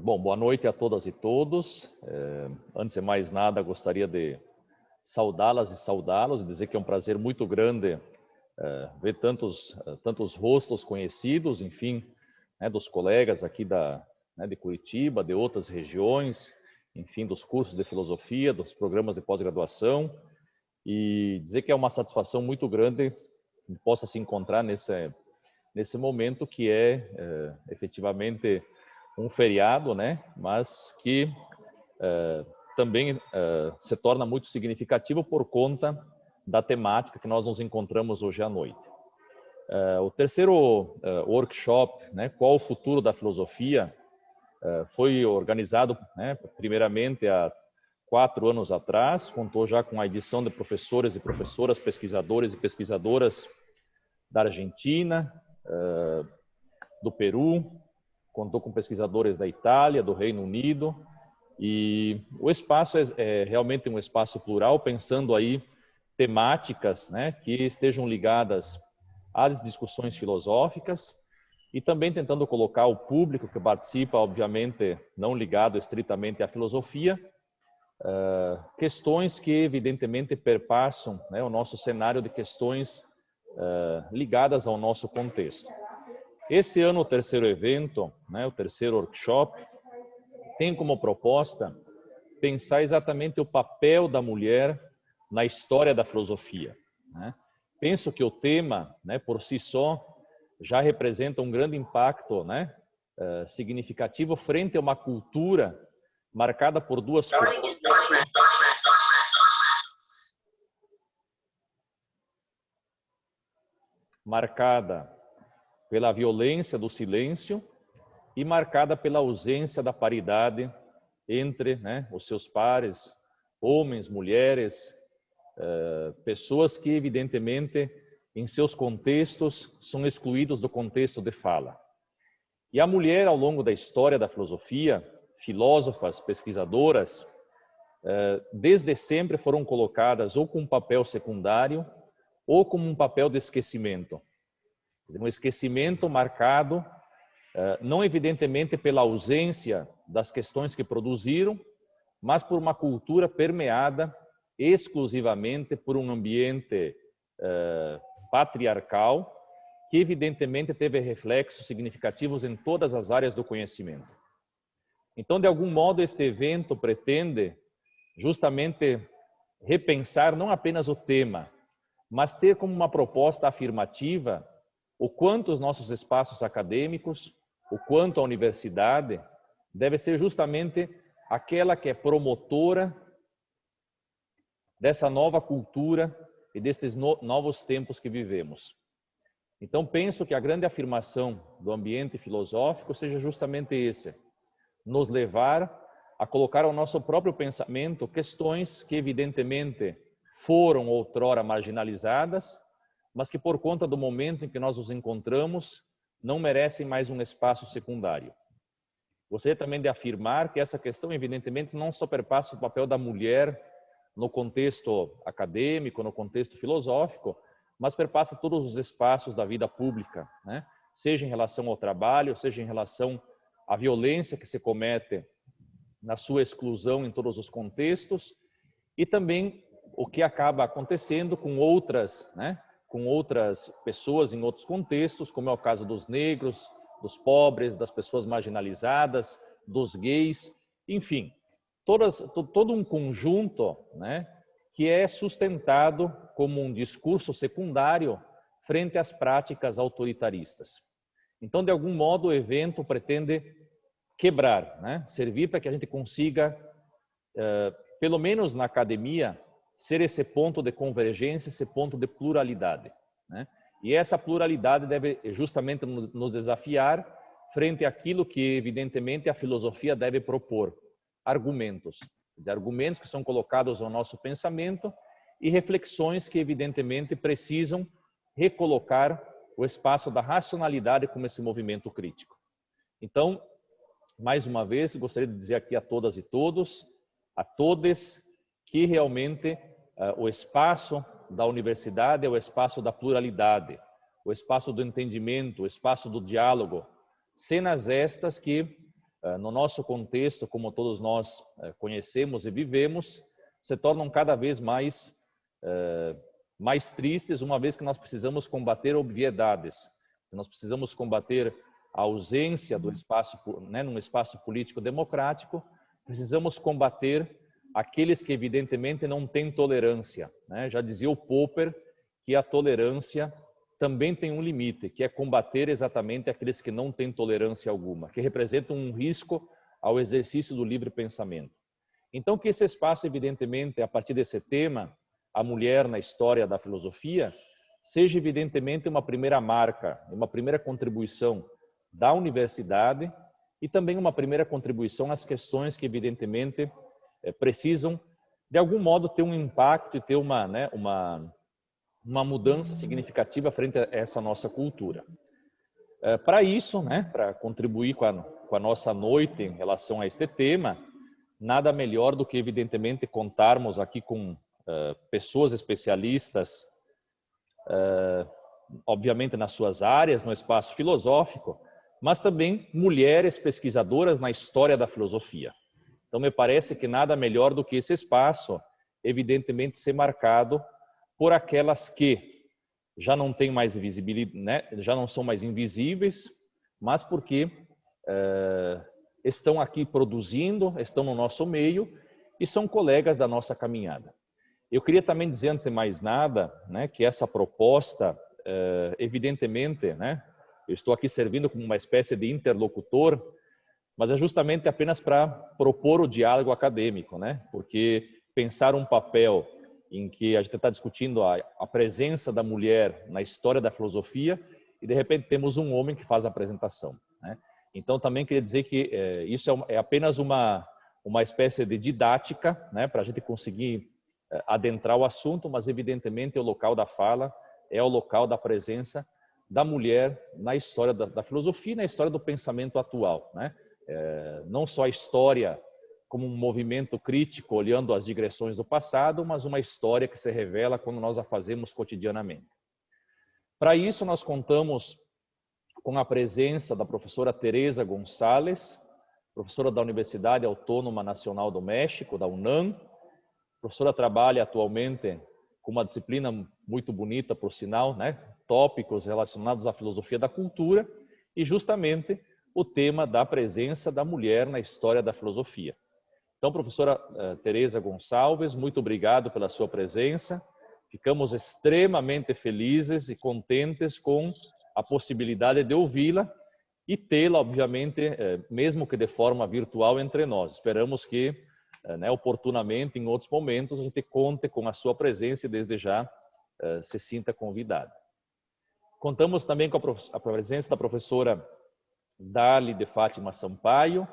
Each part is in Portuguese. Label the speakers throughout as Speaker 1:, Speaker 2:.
Speaker 1: Bom, boa noite a todas e todos. Antes de mais nada, gostaria de saudá-las e saudá-los, dizer que é um prazer muito grande ver tantos rostos conhecidos, enfim, né, dos colegas aqui de Curitiba, de outras regiões, enfim, dos cursos de filosofia, dos programas de pós-graduação, e dizer que é uma satisfação muito grande que possa se encontrar nesse momento que é efetivamente um feriado, né? Mas que também se torna muito significativo por conta da temática que nós nos encontramos hoje à noite. O terceiro workshop, né, Qual o futuro da filosofia, foi organizado, né, primeiramente há 4 anos atrás, contou já com a edição de professores e professoras, pesquisadores e pesquisadoras da Argentina, do Peru, contou com pesquisadores da Itália, do Reino Unido, e o espaço é realmente um espaço plural, pensando aí temáticas, né, que estejam ligadas às discussões filosóficas e também tentando colocar o público que participa, obviamente não ligado estritamente à filosofia, questões que evidentemente perpassam, né, o nosso cenário de questões ligadas ao nosso contexto. Esse ano, o terceiro evento, né, o terceiro workshop, tem como proposta pensar exatamente o papel da mulher na história da filosofia, né? Penso que o tema, né, por si só, já representa um grande impacto, né, significativo frente a uma cultura marcada por duas coisas. Marcada pela violência do silêncio e marcada pela ausência da paridade entre, né, os seus pares, homens, mulheres, pessoas que evidentemente em seus contextos são excluídos do contexto de fala. E a mulher, ao longo da história da filosofia, filósofas, pesquisadoras, desde sempre foram colocadas ou com um papel secundário ou como um papel de esquecimento. Um esquecimento marcado não evidentemente pela ausência das questões que produziram, mas por uma cultura permeada exclusivamente por um ambiente patriarcal que evidentemente teve reflexos significativos em todas as áreas do conhecimento. Então, de algum modo, este evento pretende justamente repensar não apenas o tema, mas ter como uma proposta afirmativa o quanto os nossos espaços acadêmicos, o quanto a universidade deve ser justamente aquela que é promotora dessa nova cultura e destes novos tempos que vivemos. Então, penso que a grande afirmação do ambiente filosófico seja justamente esse, nos levar a colocar ao nosso próprio pensamento questões que evidentemente foram outrora marginalizadas, mas que por conta do momento em que nós nos encontramos, não merecem mais um espaço secundário. Gostaria também de afirmar que essa questão, evidentemente, não só perpassa o papel da mulher no contexto acadêmico, no contexto filosófico, mas perpassa todos os espaços da vida pública, né? Seja em relação ao trabalho, seja em relação à violência que se comete na sua exclusão em todos os contextos, e também o que acaba acontecendo com outras, né? Com outras pessoas em outros contextos, como é o caso dos negros, dos pobres, das pessoas marginalizadas, dos gays, enfim, todo um conjunto, né, que é sustentado como um discurso secundário frente às práticas autoritaristas. Então, de algum modo, o evento pretende quebrar, né, servir para que a gente consiga, pelo menos na academia, ser esse ponto de convergência, esse ponto de pluralidade, né? E essa pluralidade deve justamente nos desafiar frente àquilo que, evidentemente, a filosofia deve propor, argumentos que são colocados ao nosso pensamento e reflexões que, evidentemente, precisam recolocar o espaço da racionalidade como esse movimento crítico. Então, mais uma vez, gostaria de dizer aqui a todas e todos, a todes, que realmente o espaço da universidade é o espaço da pluralidade, o espaço do entendimento, o espaço do diálogo, cenas estas que no nosso contexto, como todos nós conhecemos e vivemos, se tornam cada vez mais tristes, uma vez que nós precisamos combater obviedades, nós precisamos combater a ausência do espaço, né, num espaço político democrático, precisamos combater aqueles que evidentemente não têm tolerância, né? Já dizia o Popper que a tolerância também tem um limite, que é combater exatamente aqueles que não têm tolerância alguma, que representam um risco ao exercício do livre pensamento. Então, que esse espaço, evidentemente, a partir desse tema, a mulher na história da filosofia, seja evidentemente uma primeira marca, uma primeira contribuição da universidade e também uma primeira contribuição às questões que, evidentemente, precisam, de algum modo, ter um impacto e ter uma mudança significativa frente a essa nossa cultura. Para isso, né, para contribuir com a nossa noite em relação a este tema, nada melhor do que, evidentemente, contarmos aqui com pessoas especialistas, obviamente nas suas áreas, no espaço filosófico, mas também mulheres pesquisadoras na história da filosofia. Então, me parece que nada melhor do que esse espaço, evidentemente, ser marcado por aquelas que já não têm mais visibilidade, né? Já não são mais invisíveis, mas porque estão aqui produzindo, estão no nosso meio e são colegas da nossa caminhada. Eu queria também dizer, antes de mais nada, né, que essa proposta, evidentemente, né, eu estou aqui servindo como uma espécie de interlocutor, mas é justamente apenas para propor o diálogo acadêmico, né? Porque pensar um papel em que a gente está discutindo a presença da mulher na história da filosofia e, de repente, temos um homem que faz a apresentação, né? Então, também queria dizer que isso é apenas uma espécie de didática, né, para a gente conseguir adentrar o assunto, mas, evidentemente, o local da fala é o local da presença da mulher na história da filosofia e na história do pensamento atual, né? Não só a história como um movimento crítico olhando as digressões do passado, mas uma história que se revela quando nós a fazemos cotidianamente. Para isso, nós contamos com a presença da professora Teresa Gonçalves, professora da Universidade Autônoma Nacional do México, da UNAM. A professora trabalha atualmente com uma disciplina muito bonita, por sinal, né? Tópicos relacionados à filosofia da cultura e justamente o tema da presença da mulher na história da filosofia. Então, professora Teresa Gonçalves, muito obrigado pela sua presença. Ficamos extremamente felizes e contentes com a possibilidade de ouvi-la e tê-la, obviamente, mesmo que de forma virtual, entre nós. Esperamos que, né, oportunamente, em outros momentos, a gente conte com a sua presença e, desde já, se sinta convidada. Contamos também com a presença da professora Darli de Fátima Sampaio.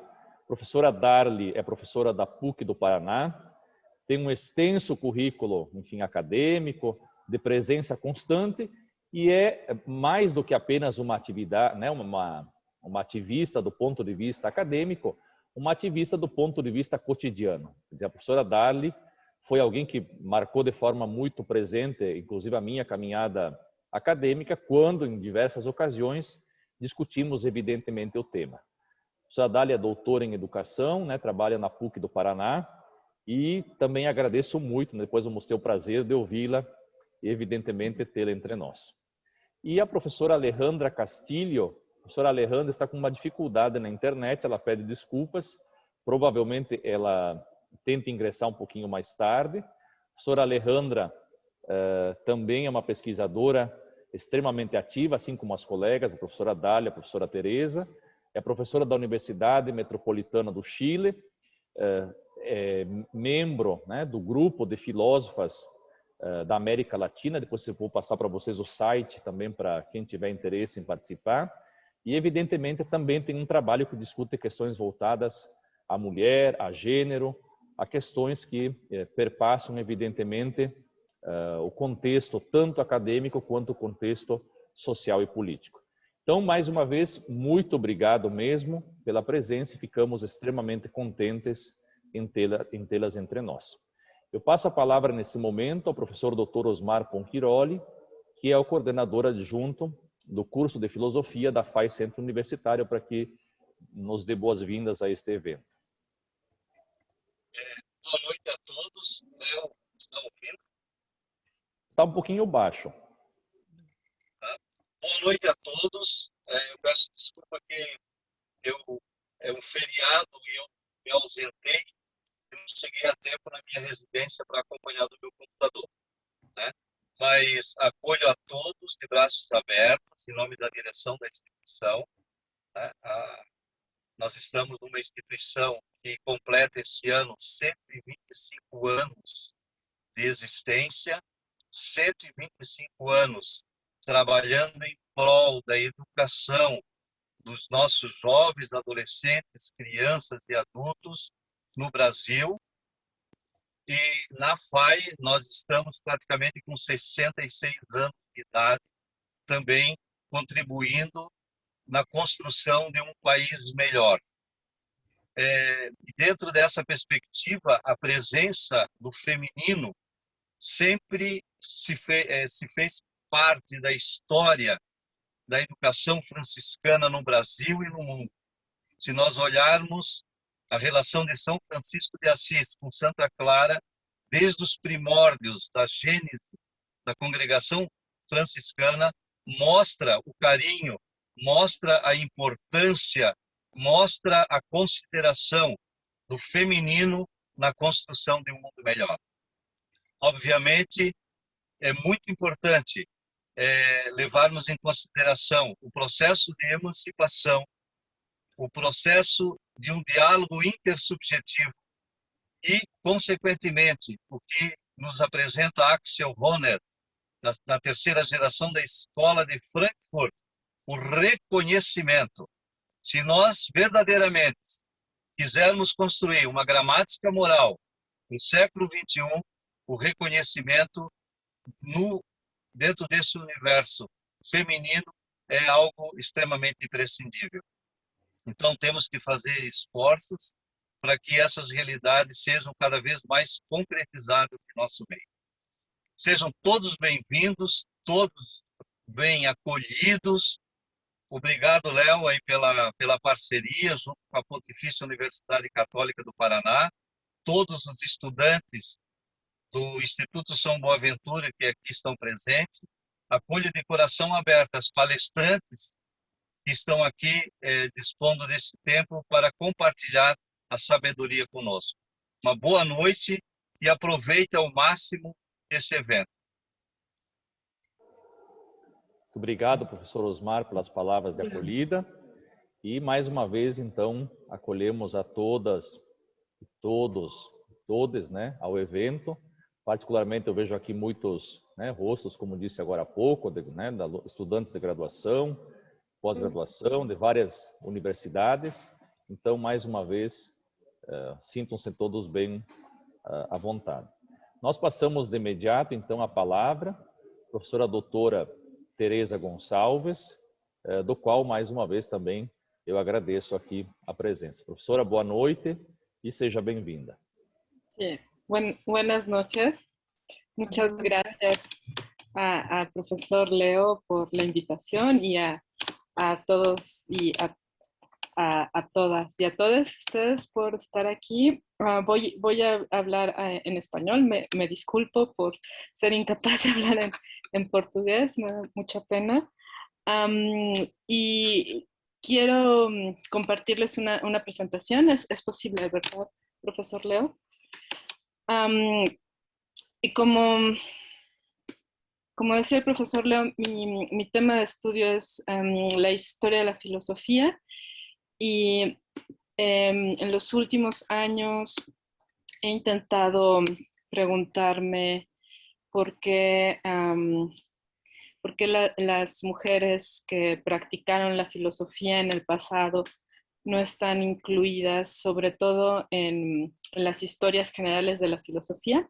Speaker 1: Professora Darli é professora da PUC do Paraná, tem um extenso currículo, enfim, acadêmico, de presença constante e é mais do que apenas uma atividade, né, uma ativista do ponto de vista acadêmico, uma ativista do ponto de vista cotidiano. Quer dizer, a professora Darli foi alguém que marcou de forma muito presente, inclusive a minha caminhada acadêmica, quando, em diversas ocasiões, discutimos evidentemente o tema. A professora Darli é doutora em educação, né, trabalha na PUC do Paraná e também agradeço muito, depois vamos ter o prazer de ouvi-la e evidentemente tê-la entre nós. E a professora Alejandra Castilho, a professora Alejandra está com uma dificuldade na internet, ela pede desculpas, provavelmente ela tenta ingressar um pouquinho mais tarde. A professora Alejandra também é uma pesquisadora extremamente ativa, assim como as colegas, a professora Dália, a professora Teresa, é professora da Universidade Metropolitana do Chile, é membro, né, do grupo de filósofas da América Latina. Depois eu vou passar para vocês o site também para quem tiver interesse em participar. E, evidentemente, também tem um trabalho que discute questões voltadas à mulher, a gênero, a questões que perpassam, evidentemente, o contexto tanto acadêmico quanto o contexto social e político. Então, mais uma vez, muito obrigado mesmo pela presença e ficamos extremamente contentes em tê-las entre nós. Eu passo a palavra nesse momento ao professor Dr. Osmar Ponquiroli, que é o coordenador adjunto do curso de filosofia da FAI Centro Universitário, para que nos dê boas-vindas a este evento.
Speaker 2: Boa noite a todos. Léo, está ouvindo?
Speaker 1: Está um pouquinho baixo.
Speaker 2: Tá? Boa noite a todos. Eu peço desculpa que é um feriado e eu me ausentei e não cheguei a tempo na minha residência para acompanhar do meu computador, né? Mas acolho a todos de braços abertos, em nome da direção da instituição, né? Nós estamos numa instituição que completa esse ano 125 anos de existência, 125 anos trabalhando em prol da educação dos nossos jovens, adolescentes, crianças e adultos no Brasil. E na FAI nós estamos praticamente com 66 anos de idade, também contribuindo na construção de um país melhor. Dentro dessa perspectiva, a presença do feminino sempre se fez parte da história da educação franciscana no Brasil e no mundo. Se nós olharmos a relação de São Francisco de Assis com Santa Clara, desde os primórdios da gênese da congregação franciscana, mostra o carinho, mostra a importância, mostra a consideração do feminino na construção de um mundo melhor. Obviamente, é muito importante levarmos em consideração o processo de emancipação, o processo de um diálogo intersubjetivo e, consequentemente, o que nos apresenta Axel Honneth, na terceira geração da Escola de Frankfurt, o reconhecimento. Se nós verdadeiramente quisermos construir uma gramática moral no século XXI, o reconhecimento dentro desse universo feminino é algo extremamente imprescindível. Então, temos que fazer esforços para que essas realidades sejam cada vez mais concretizadas em nosso meio. Sejam todos bem-vindos, todos bem acolhidos. Obrigado, Léo, aí pela parceria junto com a Pontifícia Universidade Católica do Paraná, todos os estudantes do Instituto São Boaventura que aqui estão presentes. Acolho de coração aberto as palestrantes que estão aqui dispondo desse tempo para compartilhar a sabedoria conosco. Uma boa noite e aproveite ao máximo esse evento.
Speaker 1: Muito obrigado, professor Osmar, pelas palavras de acolhida. E mais uma vez, então, acolhemos a todas e todes, né, ao evento. Particularmente, eu vejo aqui muitos, né, rostos, como disse agora há pouco, né, estudantes de graduação, pós-graduação, de várias universidades. Então, mais uma vez, sintam-se todos bem à vontade. Nós passamos de imediato, então, a palavra à professora doutora Tereza Gonçalves, do qual, mais uma vez, também eu agradeço aqui a presença. Professora, boa noite e seja bem-vinda.
Speaker 3: Sí. Buenas noches. Muchas gracias al profesor Leo por la invitación y a todos y a todas y a todos ustedes por estar aquí. Voy a hablar en español. Me disculpo por ser incapaz de hablar en portugués, me da mucha pena. Y quiero compartirles una presentación. ¿Es posible, verdad, profesor Leo? Y como decía el profesor Leo, mi tema de estudio es la historia de la filosofía y en los últimos años he intentado preguntarme por qué las mujeres que practicaron la filosofía en el pasado no están incluidas, sobre todo en las historias generales de la filosofía,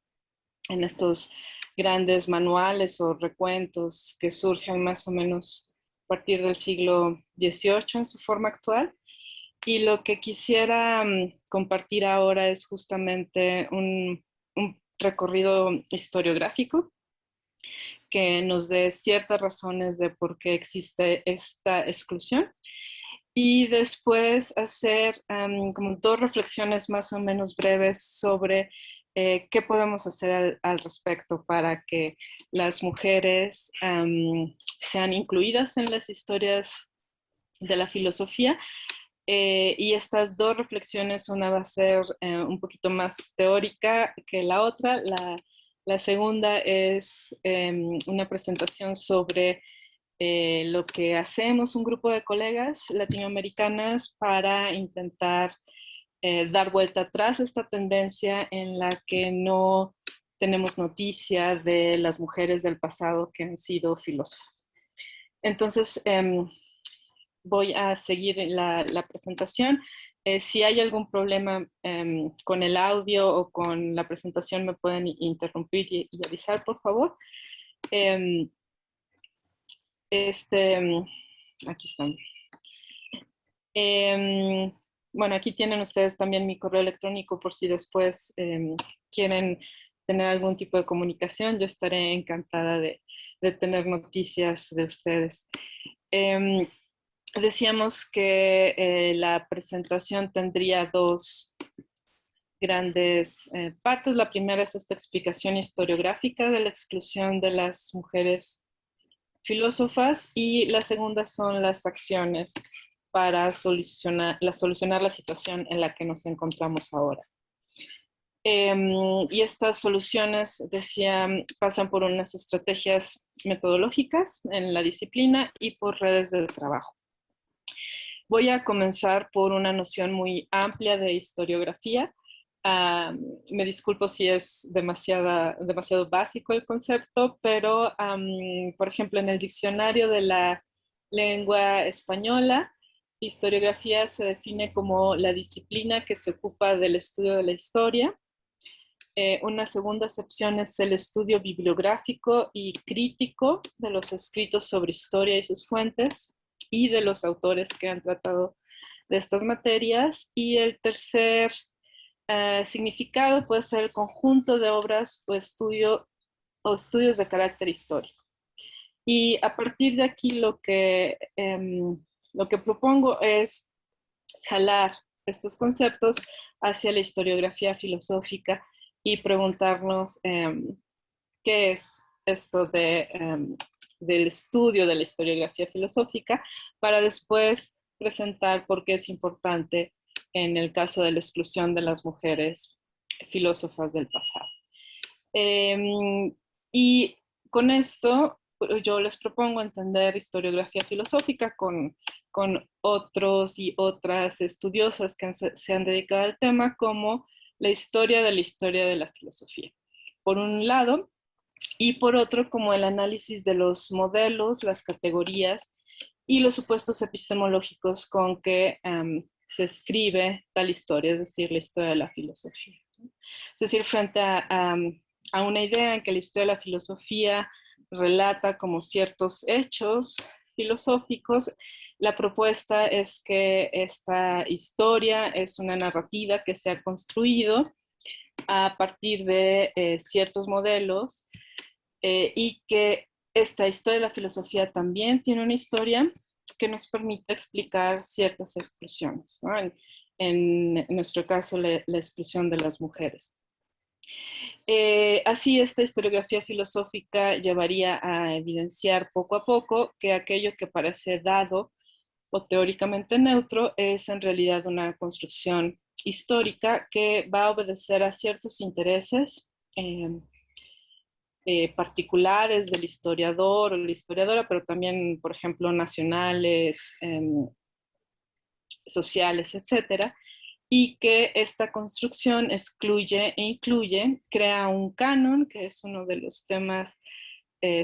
Speaker 3: en estos grandes manuales o recuentos que surgen más o menos a partir del siglo XVIII en su forma actual. Y lo que quisiera compartir ahora es justamente un recorrido historiográfico que nos dé ciertas razones de por qué existe esta exclusión y después hacer como 2 reflexiones más o menos breves sobre qué podemos hacer al respecto para que las mujeres sean incluidas en las historias de la filosofía. Y estas 2 reflexiones, una va a ser un poquito más teórica que la otra. La segunda es una presentación sobre lo que hacemos un grupo de colegas latinoamericanas para intentar dar vuelta atrás a esta tendencia en la que no tenemos noticia de las mujeres del pasado que han sido filósofas. Entonces, voy a seguir la presentación. Si hay algún problema con el audio o con la presentación, me pueden interrumpir y avisar, por favor. Aquí están. Bueno, aquí tienen ustedes también mi correo electrónico por si después quieren tener algún tipo de comunicación. Yo estaré encantada de tener noticias de ustedes. Decíamos que la presentación tendría 2 grandes partes. La primera es esta explicación historiográfica de la exclusión de las mujeres filósofas y la segunda son las acciones para solucionar la situación en la que nos encontramos ahora. Y estas soluciones, decía, pasan por unas estrategias metodológicas en la disciplina y por redes de trabajo. Voy a comenzar por una noción muy amplia de historiografía. Me disculpo si es demasiado básico el concepto, pero por ejemplo en el diccionario de la lengua española, historiografía se define como la disciplina que se ocupa del estudio de la historia. Una segunda acepción es el estudio bibliográfico y crítico de los escritos sobre historia y sus fuentes y de los autores que han tratado de estas materias. Y el tercer significado puede ser el conjunto de obras o estudios de carácter histórico. Y a partir de aquí lo que propongo es jalar estos conceptos hacia la historiografía filosófica y preguntarnos qué es esto del estudio de la historiografía filosófica, para después presentar por qué es importante en el caso de la exclusión de las mujeres filósofas del pasado. Y con esto yo les propongo entender historiografía filosófica con otros y otras estudiosas que se han dedicado al tema, como la historia de la filosofía, por un lado, y por otro como el análisis de los modelos, las categorías y los supuestos epistemológicos con que se escribe tal historia, es decir, la historia de la filosofía. Es decir, frente a una idea en que la historia de la filosofía relata como ciertos hechos filosóficos, la propuesta es que esta historia es una narrativa que se ha construido a partir de ciertos modelos y que esta historia de la filosofía también tiene una historia que nos permite explicar ciertas exclusiones, ¿no? En nuestro caso, la exclusión de las mujeres. Así, esta historiografía filosófica llevaría a evidenciar poco a poco que aquello que parece dado o teóricamente neutro es en realidad una construcción histórica que va a obedecer a ciertos intereses particulares del historiador o la historiadora, pero también, por ejemplo, nacionales, sociales, etcétera, y que esta construcción excluye e incluye, crea un canon, que es uno de los temas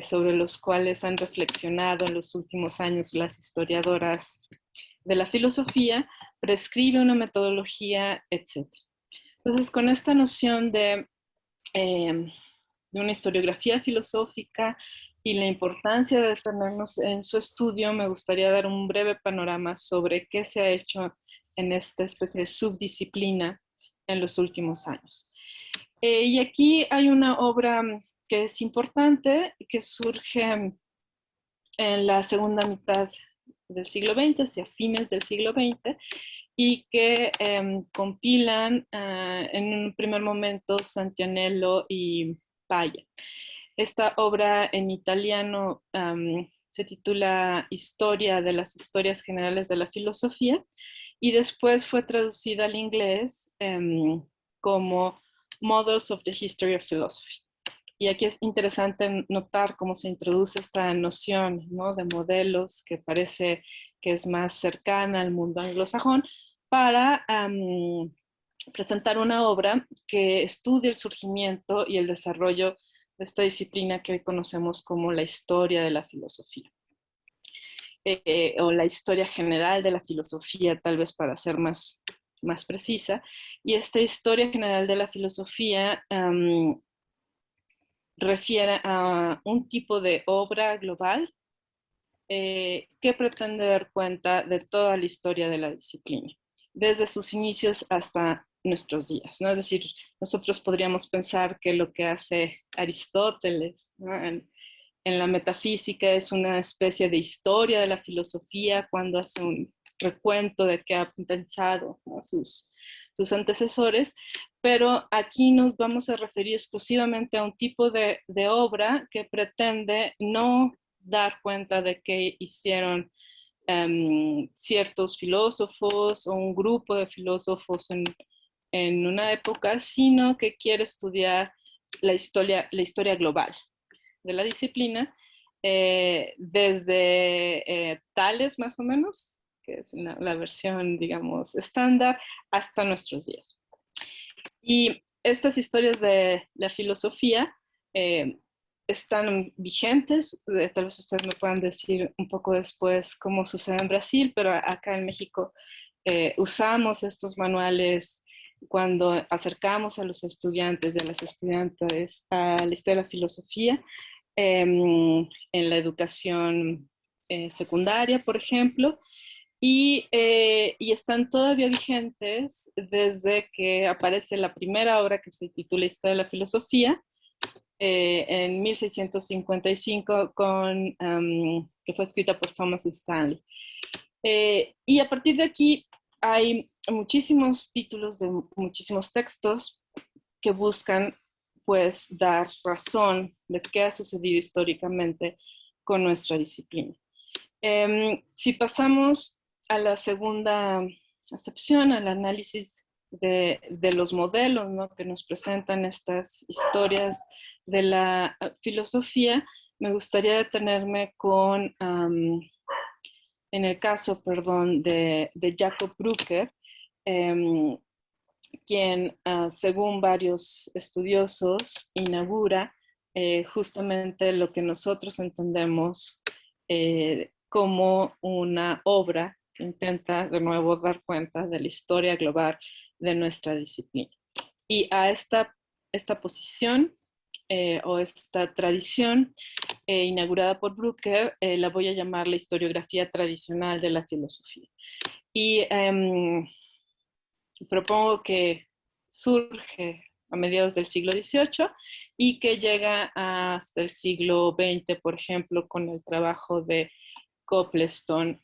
Speaker 3: sobre los cuales han reflexionado en los últimos años las historiadoras de la filosofía, prescribe una metodología, etc. Entonces, con esta noción de una historiografía filosófica y la importancia de detenernos en su estudio, me gustaría dar un breve panorama sobre qué se ha hecho en esta especie de subdisciplina en los últimos años. Y aquí hay una obra que es importante, que surge en la segunda mitad del siglo XX, hacia fines del siglo XX, y que compilan en un primer momento Santianello y Paya. Esta obra en italiano se titula Historia de las Historias Generales de la Filosofía, y después fue traducida al inglés como Models of the History of Philosophy. Y aquí es interesante notar cómo se introduce esta noción, ¿no?, de modelos, que parece que es más cercana al mundo anglosajón, para presentar una obra que estudie el surgimiento y el desarrollo de esta disciplina que hoy conocemos como la historia de la filosofía. O la historia general de la filosofía, tal vez para ser más precisa. Y esta historia general de la filosofía refiere a un tipo de obra global que pretende dar cuenta de toda la historia de la disciplina, desde sus inicios hasta nuestros días, ¿no? Es decir, nosotros podríamos pensar que lo que hace Aristóteles, ¿no?, en la metafísica es una especie de historia de la filosofía, cuando hace un recuento de qué han pensado, ¿no?, sus antecesores, pero aquí nos vamos a referir exclusivamente a un tipo de obra que pretende no dar cuenta de qué hicieron ciertos filósofos o un grupo de filósofos en una época, sino que quiere estudiar la historia global de la disciplina, desde Tales más o menos, que es la versión, digamos, estándar, hasta nuestros días. Y estas historias de la filosofía están vigentes. Tal vez ustedes me puedan decir un poco después cómo sucede en Brasil, pero acá en México usamos estos manuales cuando acercamos a los estudiantes y a las estudiantes a la historia de la filosofía, en la educación secundaria, por ejemplo, y están todavía vigentes desde que aparece la primera obra que se titula Historia de la Filosofía, en 1655, que fue escrita por Thomas Stanley. Y a partir de aquí hay muchísimos títulos de muchísimos textos que buscan, pues, dar razón de qué ha sucedido históricamente con nuestra disciplina. Si pasamos a la segunda acepción, al análisis de los modelos, ¿no?, que nos presentan estas historias de la filosofía, me gustaría detenerme con, en el caso, de Jacob Brucker, quien, según varios estudiosos, inaugura justamente lo que nosotros entendemos como una obra que intenta de nuevo dar cuenta de la historia global de nuestra disciplina. Y a esta posición o esta tradición inaugurada por Brucker, la voy a llamar la historiografía tradicional de la filosofía. Y propongo que surge a mediados del siglo XVIII y que llega hasta el siglo XX, por ejemplo, con el trabajo de Copleston,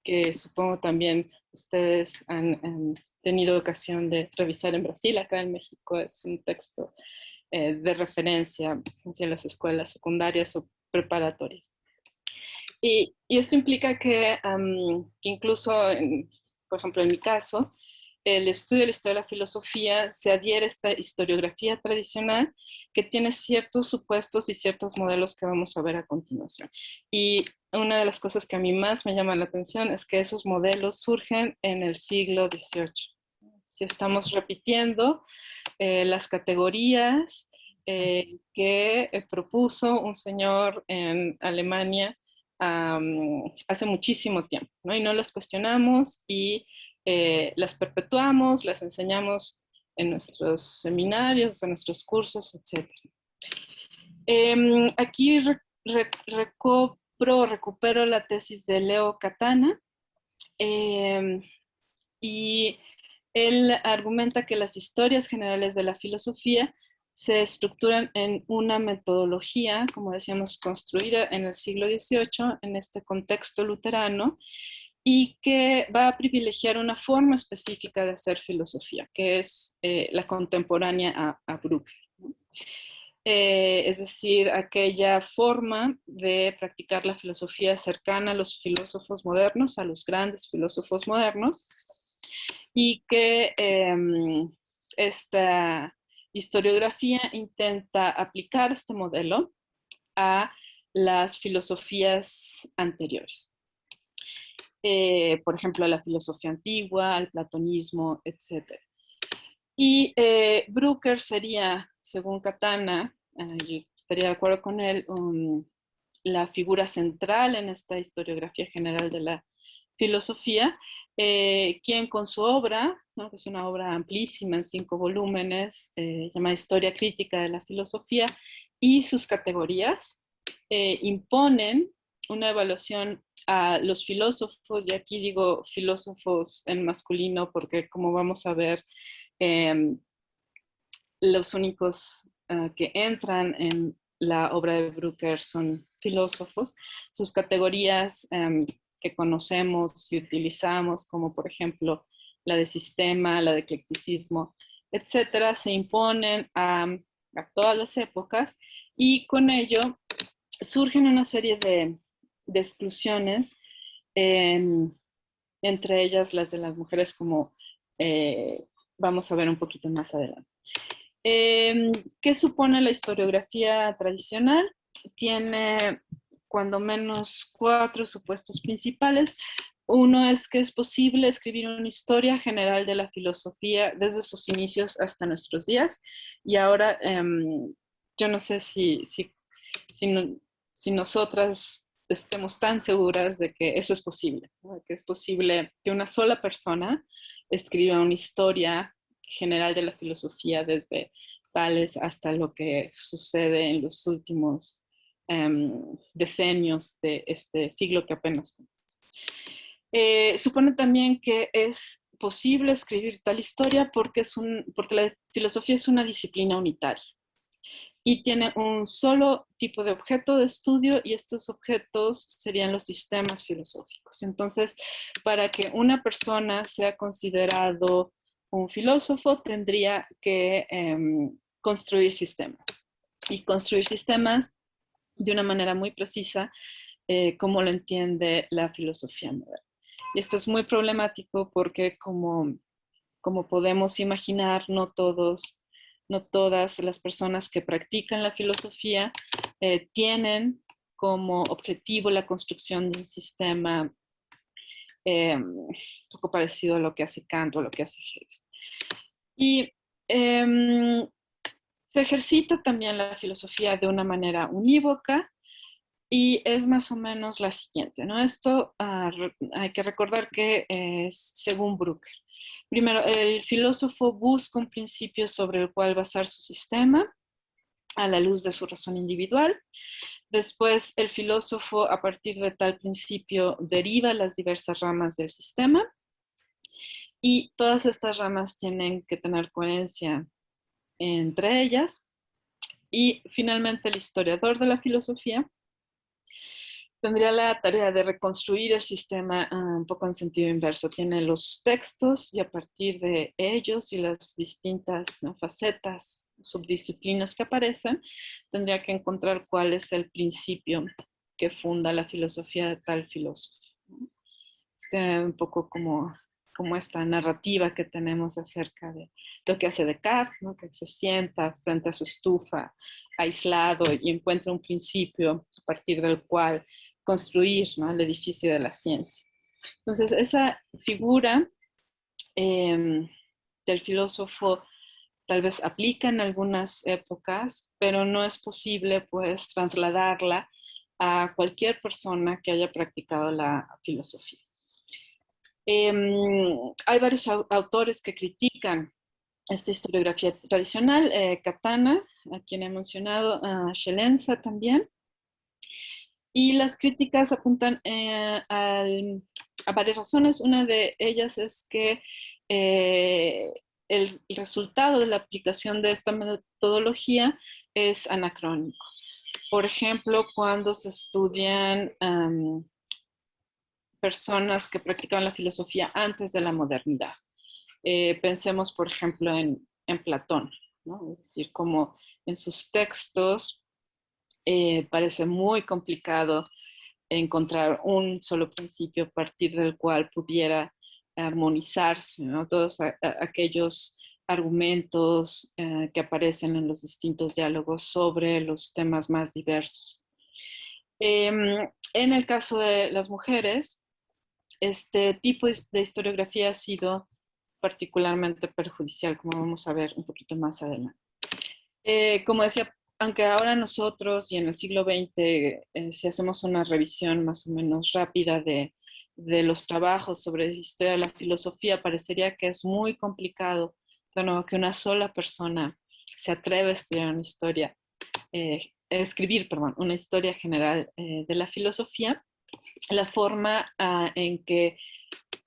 Speaker 3: que supongo también ustedes han tenido ocasión de revisar en Brasil. Acá en México es un texto de referencia hacia las escuelas secundarias o preparatorias. Y esto implica que incluso, por ejemplo, en mi caso, el estudio de la historia de la filosofía se adhiere a esta historiografía tradicional que tiene ciertos supuestos y ciertos modelos que vamos a ver a continuación. Y una de las cosas que a mí más me llama la atención es que esos modelos surgen en el siglo XVIII. Si estamos repitiendo las categorías que propuso un señor en Alemania hace muchísimo tiempo, ¿no? Y no las cuestionamos y las perpetuamos, las enseñamos en nuestros seminarios, en nuestros cursos, etc. Aquí recupero la tesis de Leo Catana, y él argumenta que las historias generales de la filosofía se estructuran en una metodología, como decíamos, construida en el siglo XVIII, en este contexto luterano, y que va a privilegiar una forma específica de hacer filosofía, que es la contemporánea a Bruegel, ¿no? Es decir, aquella forma de practicar la filosofía cercana a los filósofos modernos, a los grandes filósofos modernos, y que esta historiografía intenta aplicar este modelo a las filosofías anteriores. Por ejemplo, a la filosofía antigua, al platonismo, etc. Y Brucker sería, según Katana, yo estaría de acuerdo con él, la figura central en esta historiografía general de la filosofía, quien con su obra, ¿no?, que es una obra amplísima en 5 volúmenes, llamada Historia Crítica de la Filosofía, y sus categorías, imponen una evaluación a los filósofos, y aquí digo filósofos en masculino porque, como vamos a ver, los únicos que entran en la obra de Brucker son filósofos. Sus categorías que conocemos y utilizamos, como por ejemplo la de sistema, la de eclecticismo, etcétera, se imponen a todas las épocas, y con ello surgen una serie de exclusiones, entre ellas las de las mujeres, como vamos a ver un poquito más adelante. ¿Qué supone la historiografía tradicional? Tiene cuando menos 4 supuestos principales. Uno es que es posible escribir una historia general de la filosofía desde sus inicios hasta nuestros días. Y ahora, yo no sé si nosotras estemos tan seguras de que eso es posible, ¿no? De que es posible que una sola persona escriba una historia general de la filosofía desde Tales hasta lo que sucede en los últimos decenios de este siglo que apenas comienza. Supone también que es posible escribir tal historia porque la filosofía es una disciplina unitaria y tiene un solo tipo de objeto de estudio, y estos objetos serían los sistemas filosóficos. Entonces, para que una persona sea considerado un filósofo, tendría que construir sistemas. Y construir sistemas de una manera muy precisa, como lo entiende la filosofía moderna. Y esto es muy problemático porque, como podemos imaginar, no todas las personas que practican la filosofía tienen como objetivo la construcción de un sistema un poco parecido a lo que hace Kant o a lo que hace Hegel. Y se ejercita también la filosofía de una manera unívoca, y es más o menos la siguiente, ¿no? Esto hay que recordar que es según Brucker. Primero, el filósofo busca un principio sobre el cual basar su sistema a la luz de su razón individual. Después, el filósofo, a partir de tal principio, deriva las diversas ramas del sistema, y todas estas ramas tienen que tener coherencia entre ellas. Y finalmente, el historiador de la filosofía tendría la tarea de reconstruir el sistema un poco en sentido inverso. Tiene los textos, y a partir de ellos y las distintas, ¿no?, facetas, subdisciplinas que aparecen, tendría que encontrar cuál es el principio que funda la filosofía de tal filósofo, ¿no? Un poco como esta narrativa que tenemos acerca de lo que hace Descartes, ¿no?, que se sienta frente a su estufa, aislado, y encuentra un principio a partir del cual construir, ¿no?, el edificio de la ciencia. Entonces, esa figura del filósofo tal vez aplica en algunas épocas, pero no es posible, pues, trasladarla a cualquier persona que haya practicado la filosofía. Hay varios autores que critican esta historiografía tradicional, Katana, a quien he mencionado, Schelenza también, y las críticas apuntan a varias razones. Una de ellas es que el resultado de la aplicación de esta metodología es anacrónico. Por ejemplo, cuando se estudian personas que practicaban la filosofía antes de la modernidad. Pensemos, por ejemplo, en Platón, ¿no? Es decir, como en sus textos parece muy complicado encontrar un solo principio a partir del cual pudiera armonizarse, ¿no? Todos aquellos argumentos que aparecen en los distintos diálogos sobre los temas más diversos. En el caso de las mujeres, este tipo de historiografía ha sido particularmente perjudicial, como vamos a ver un poquito más adelante. Como decía, aunque ahora nosotros y en el siglo XX, si hacemos una revisión más o menos rápida de los trabajos sobre historia de la filosofía, parecería que es muy complicado, de nuevo, que una sola persona se atreve a estudiar una historia, escribir, perdón, una historia general de la filosofía. La forma en que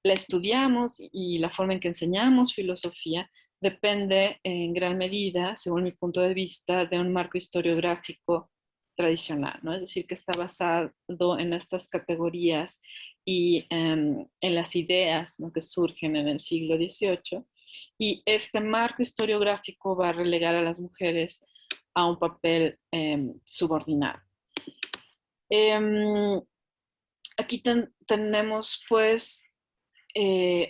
Speaker 3: la estudiamos y la forma en que enseñamos filosofía depende en gran medida, según mi punto de vista, de un marco historiográfico tradicional, ¿no? Es decir, que está basado en estas categorías y en las ideas, ¿no?, que surgen en el siglo XVIII. Y este marco historiográfico va a relegar a las mujeres a un papel subordinado. Aquí tenemos, pues,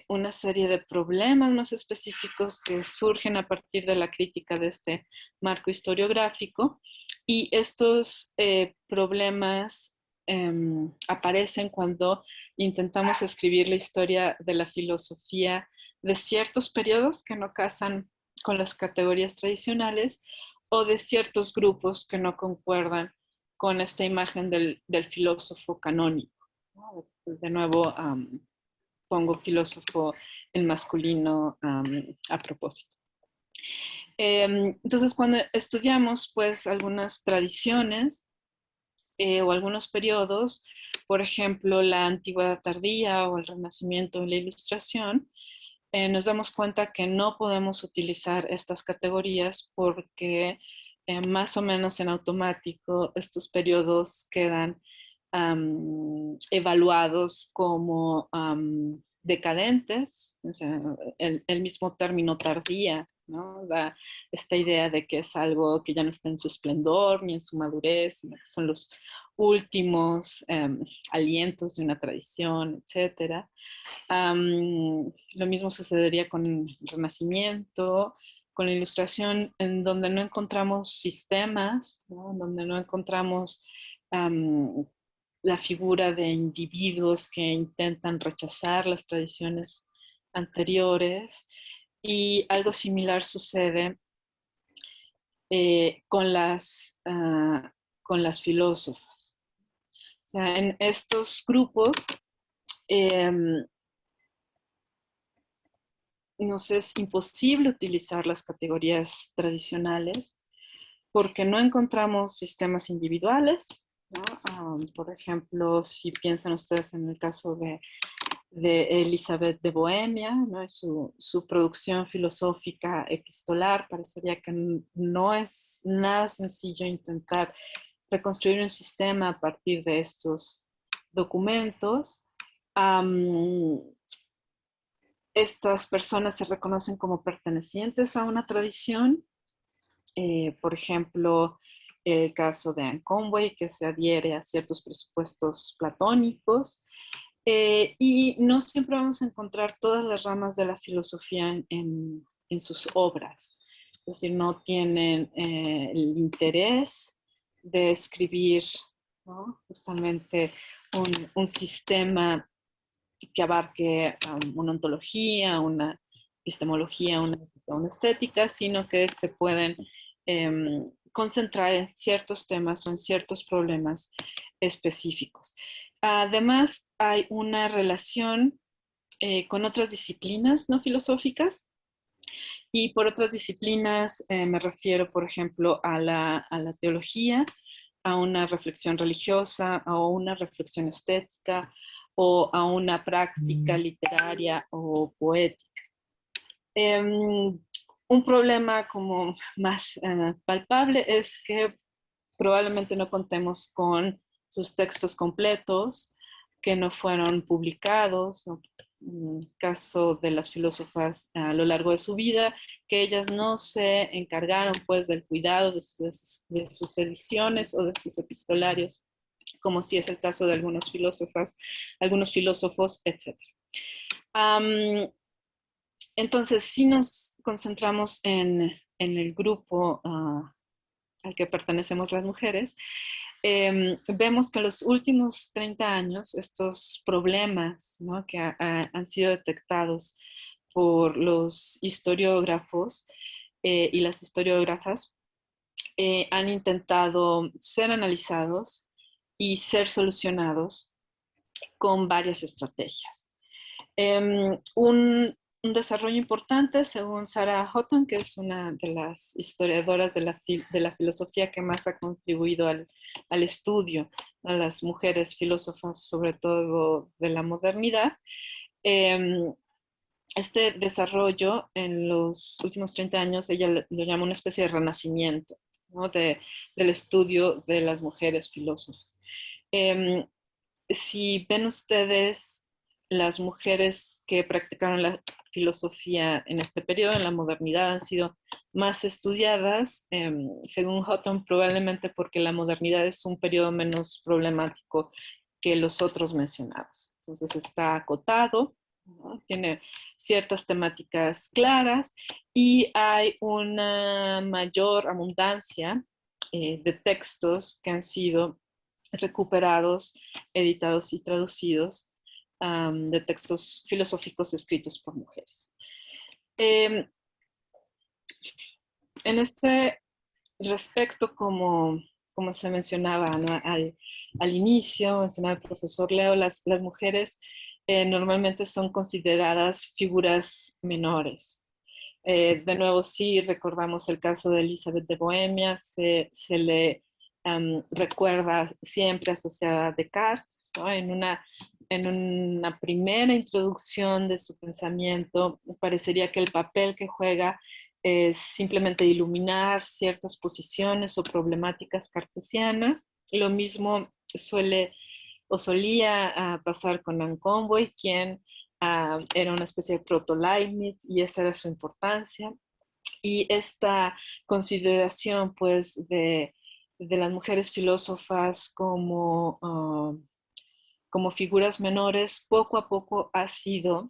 Speaker 3: una serie de problemas más específicos que surgen a partir de la crítica de este marco historiográfico, y estos problemas aparecen cuando intentamos escribir la historia de la filosofía de ciertos periodos que no casan con las categorías tradicionales, o de ciertos grupos que no concuerdan con esta imagen del filósofo canónico, ¿no? De nuevo, pongo filósofo en masculino a propósito. Entonces, cuando estudiamos, pues, algunas tradiciones o algunos periodos, por ejemplo, la antigüedad tardía o el Renacimiento y la Ilustración, nos damos cuenta que no podemos utilizar estas categorías porque más o menos en automático estos periodos quedan evaluados como decadentes. O sea, el mismo término tardía, ¿no?, da esta idea de que es algo que ya no está en su esplendor ni en su madurez, sino que son los últimos alientos de una tradición, etc. Lo mismo sucedería con el Renacimiento, con la Ilustración, en donde no encontramos sistemas, ¿no?, en donde no encontramos la figura de individuos que intentan rechazar las tradiciones anteriores, y algo similar sucede con las filósofas. O sea, en estos grupos nos es imposible utilizar las categorías tradicionales porque no encontramos sistemas individuales, ¿no? Por ejemplo, si piensan ustedes en el caso de Elizabeth de Bohemia, ¿no?, su producción filosófica epistolar, parecería que no es nada sencillo intentar reconstruir un sistema a partir de estos documentos. Estas personas se reconocen como pertenecientes a una tradición. Por ejemplo, el caso de Anne Conway, que se adhiere a ciertos presupuestos platónicos, y no siempre vamos a encontrar todas las ramas de la filosofía en sus obras. Es decir, no tienen el interés de escribir, ¿no?, justamente un sistema que abarque una ontología, una epistemología, una estética, sino que se pueden concentrar en ciertos temas o en ciertos problemas específicos. Además, hay una relación con otras disciplinas no filosóficas, y por otras disciplinas me refiero, por ejemplo, a la teología, a una reflexión religiosa, a una reflexión estética, o a una práctica literaria o poética. Un problema como más palpable es que probablemente no contemos con sus textos completos, que no fueron publicados, ¿no? Caso de las filósofas a lo largo de su vida, que ellas no se encargaron pues del cuidado de sus ediciones o de sus epistolarios, como si es el caso de algunas filósofas, algunos filósofos, etc. Entonces, si nos concentramos en el grupo al que pertenecemos las mujeres, vemos que en los últimos 30 años estos problemas, ¿no?, que han sido detectados por los historiógrafos y las historiógrafas han intentado ser analizados y ser solucionados con varias estrategias. Un desarrollo importante, según Sarah Houghton, que es una de las historiadoras de la filosofía que más ha contribuido al estudio a las mujeres filósofas, sobre todo de la modernidad. Este desarrollo en los últimos 30 años, ella lo llama una especie de renacimiento, ¿no?, del estudio de las mujeres filósofas. Si ven ustedes, las mujeres que practicaron la filosofía en este periodo, en la modernidad, han sido más estudiadas, según Houghton, probablemente porque la modernidad es un periodo menos problemático que los otros mencionados. Entonces está acotado, ¿no?, tiene ciertas temáticas claras y hay una mayor abundancia de textos que han sido recuperados, editados y traducidos de textos filosóficos escritos por mujeres. En este respecto, como se mencionaba, ¿no?, al inicio, mencionaba el profesor Leo, las mujeres normalmente son consideradas figuras menores. De nuevo, sí recordamos el caso de Elizabeth de Bohemia, se le recuerda siempre asociada a Descartes, ¿no? En una primera introducción de su pensamiento, parecería que el papel que juega es simplemente iluminar ciertas posiciones o problemáticas cartesianas. Lo mismo solía pasar con Anne Conway, quien era una especie de proto-Leibniz, y esa era su importancia. Y esta consideración, pues, de las mujeres filósofas como figuras menores, poco a poco ha sido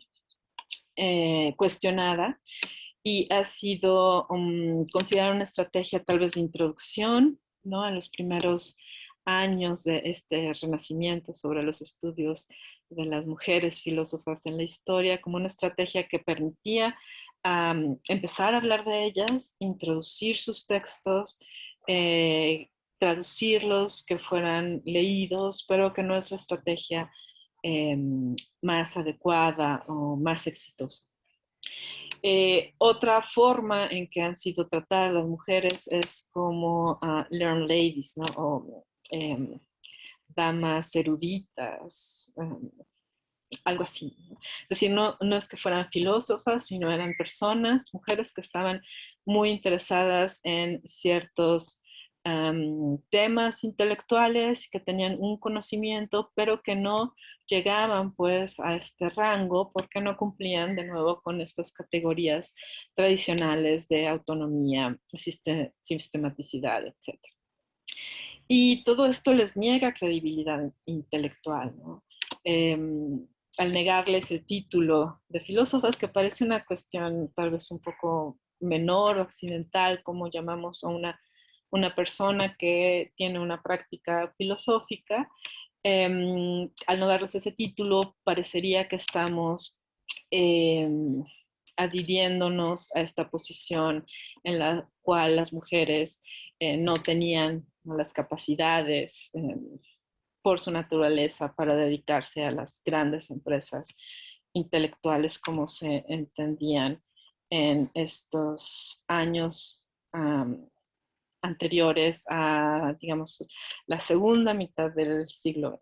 Speaker 3: cuestionada y ha sido considerada una estrategia tal vez de introducción, ¿no?, en los primeros años de este renacimiento sobre los estudios de las mujeres filósofas en la historia, como una estrategia que permitía empezar a hablar de ellas, introducir sus textos, traducirlos, que fueran leídos, pero que no es la estrategia más adecuada o más exitosa. Otra forma en que han sido tratadas las mujeres es como learned ladies, ¿no?, o damas eruditas, algo así, ¿no? Es decir, no es que fueran filósofas, sino eran personas, mujeres que estaban muy interesadas en ciertos temas intelectuales, que tenían un conocimiento, pero que no llegaban pues a este rango porque no cumplían de nuevo con estas categorías tradicionales de autonomía, sistematicidad, etc. Y todo esto les niega credibilidad intelectual, ¿no? Al negarles el título de filósofas, que parece una cuestión tal vez un poco menor, occidental, como llamamos a una persona que tiene una práctica filosófica, al no darles ese título, parecería que estamos adhiriéndonos a esta posición en la cual las mujeres no tenían las capacidades por su naturaleza para dedicarse a las grandes empresas intelectuales como se entendían en estos años anteriores a, digamos, la segunda mitad del siglo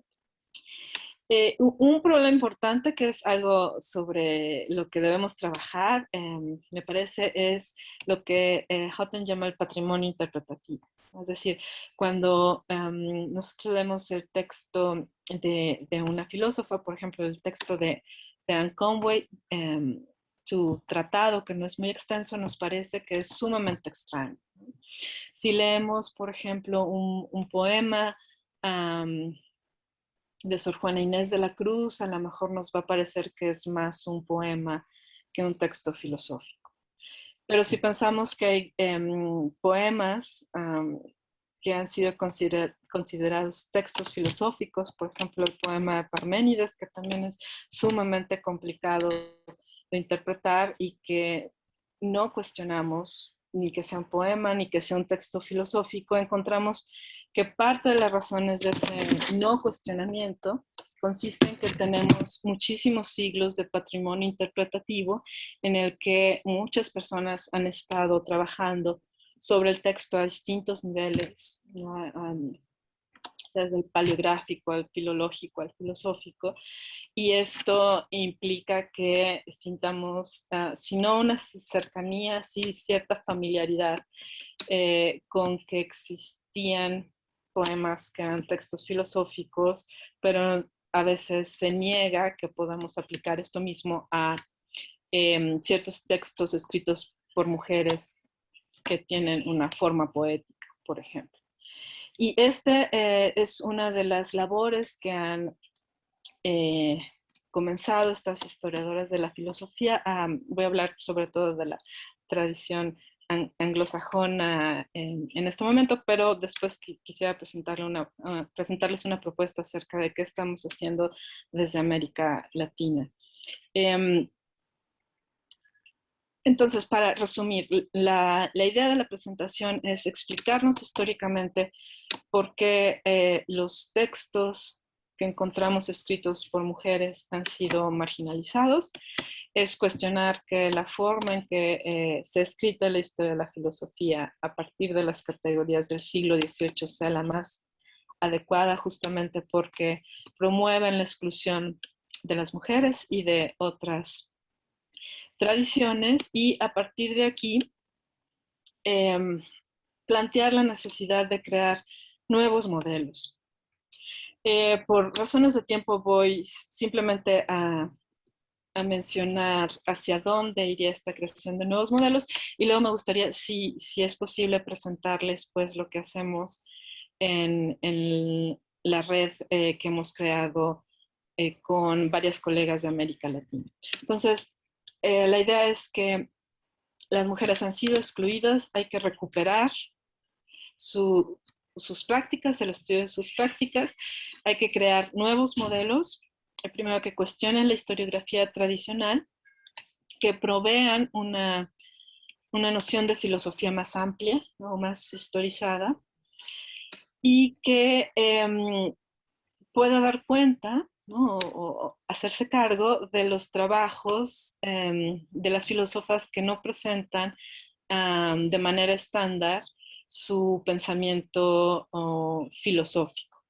Speaker 3: XX. Un problema importante que es algo sobre lo que debemos trabajar, me parece, es lo que Houghton llama el patrimonio interpretativo. Es decir, cuando nosotros leemos el texto de una filósofa, por ejemplo, el texto de Anne Conway, su tratado, que no es muy extenso, nos parece que es sumamente extraño. Si leemos, por ejemplo, un poema de Sor Juana Inés de la Cruz, a lo mejor nos va a parecer que es más un poema que un texto filosófico. Pero si pensamos que hay poemas que han sido considerados textos filosóficos, por ejemplo, el poema de Parménides, que también es sumamente complicado de interpretar y que no cuestionamos ni que sea un poema, ni que sea un texto filosófico, encontramos que parte de las razones de ese no cuestionamiento consiste en que tenemos muchísimos siglos de patrimonio interpretativo en el que muchas personas han estado trabajando sobre el texto a distintos niveles, ¿no? O sea, desde el paleográfico al filológico al filosófico, y esto implica que sintamos, si no una cercanía, sí cierta familiaridad con que existían poemas que eran textos filosóficos, pero a veces se niega que podamos aplicar esto mismo a ciertos textos escritos por mujeres que tienen una forma poética, por ejemplo. Y es una de las labores que han comenzado estas historiadoras de la filosofía. Voy a hablar sobre todo de la tradición anglosajona en este momento, pero después quisiera presentarles una propuesta acerca de qué estamos haciendo desde América Latina. Entonces, para resumir, la idea de la presentación es explicarnos históricamente por qué los textos que encontramos escritos por mujeres han sido marginalizados. Es cuestionar que la forma en que se ha escrito la historia de la filosofía a partir de las categorías del siglo XVIII sea la más adecuada, justamente porque promueven la exclusión de las mujeres y de otras tradiciones, y a partir de aquí plantear la necesidad de crear nuevos modelos. Por razones de tiempo voy simplemente a mencionar hacia dónde iría esta creación de nuevos modelos, y luego me gustaría, si es posible, presentarles pues lo que hacemos en la red que hemos creado con varias colegas de América Latina. Entonces, la idea es que las mujeres han sido excluidas, hay que recuperar sus prácticas, el estudio de sus prácticas, hay que crear nuevos modelos, primero que cuestionen la historiografía tradicional, que provean una noción de filosofía más amplia, ¿no? Más historizada, y que pueda dar cuenta, ¿no? o hacerse cargo de los trabajos de las filósofas que no presentan de manera estándar su pensamiento filosófico.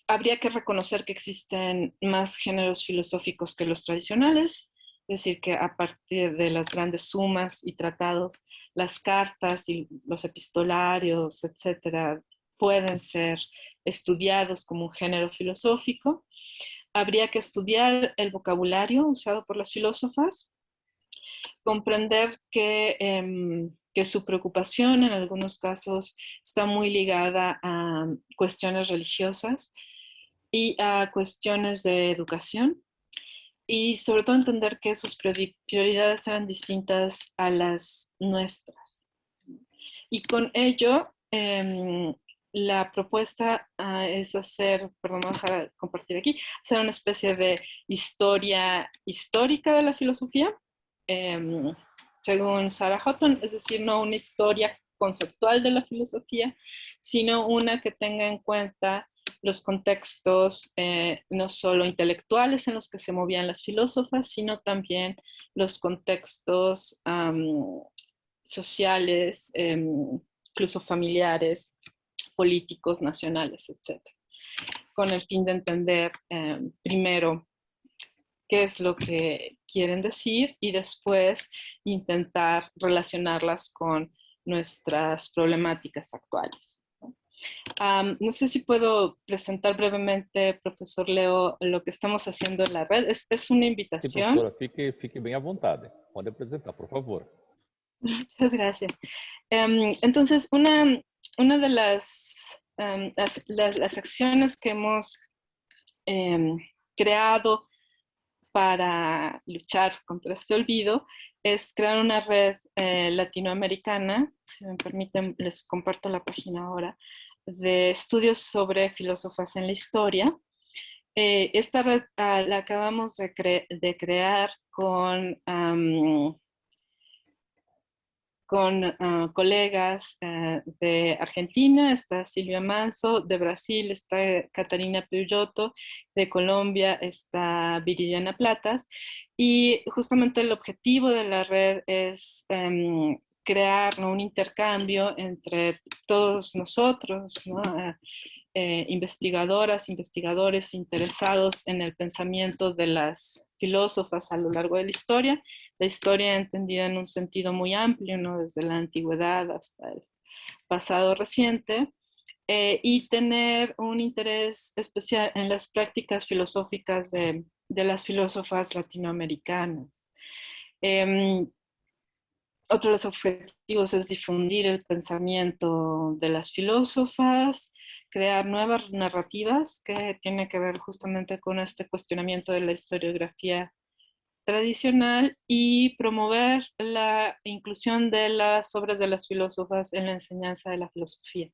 Speaker 3: Habría que reconocer que existen más géneros filosóficos que los tradicionales, es decir, que a partir de las grandes sumas y tratados, las cartas y los epistolarios, etcétera, pueden ser estudiados como un género filosófico. Habría que estudiar el vocabulario usado por las filósofas, comprender que su preocupación en algunos casos está muy ligada a cuestiones religiosas y a cuestiones de educación, y sobre todo entender que sus prioridades eran distintas a las nuestras. Y con ello, la propuesta es hacer, perdón, voy a dejar compartir aquí, hacer una especie de historia histórica de la filosofía, según Sarah Houghton, es decir, no una historia conceptual de la filosofía, sino una que tenga en cuenta los contextos no solo intelectuales en los que se movían las filósofas, sino también los contextos sociales, incluso familiares, políticos, nacionales, etc. con el fin de entender primero qué es lo que quieren decir y después intentar relacionarlas con nuestras problemáticas actuales. No sé si puedo presentar brevemente, profesor Leo, lo que estamos haciendo en la red. Es una
Speaker 1: Sim,
Speaker 3: invitación.
Speaker 1: professora, fique bem à vontade. Pode apresentar, por favor.
Speaker 3: Muchas gracias. Entonces, una de las acciones que hemos creado para luchar contra este olvido es crear una red latinoamericana, si me permiten les comparto la página ahora, de estudios sobre filósofas en la historia. Esta red la acabamos de crear con colegas de Argentina, está Silvia Manso, de Brasil está Catarina Peullotto, de Colombia está Viridiana Platas, y justamente el objetivo de la red es crear, ¿no?, un intercambio entre todos nosotros, ¿no?, investigadoras, investigadores interesados en el pensamiento de las filósofas a lo largo de la historia entendida en un sentido muy amplio, ¿no?, desde la antigüedad hasta el pasado reciente, y tener un interés especial en las prácticas filosóficas de las filósofas latinoamericanas. Otro de los objetivos es difundir el pensamiento de las filósofas, crear nuevas narrativas que tienen que ver justamente con este cuestionamiento de la historiografía tradicional y promover la inclusión de las obras de las filósofas en la enseñanza de la filosofía.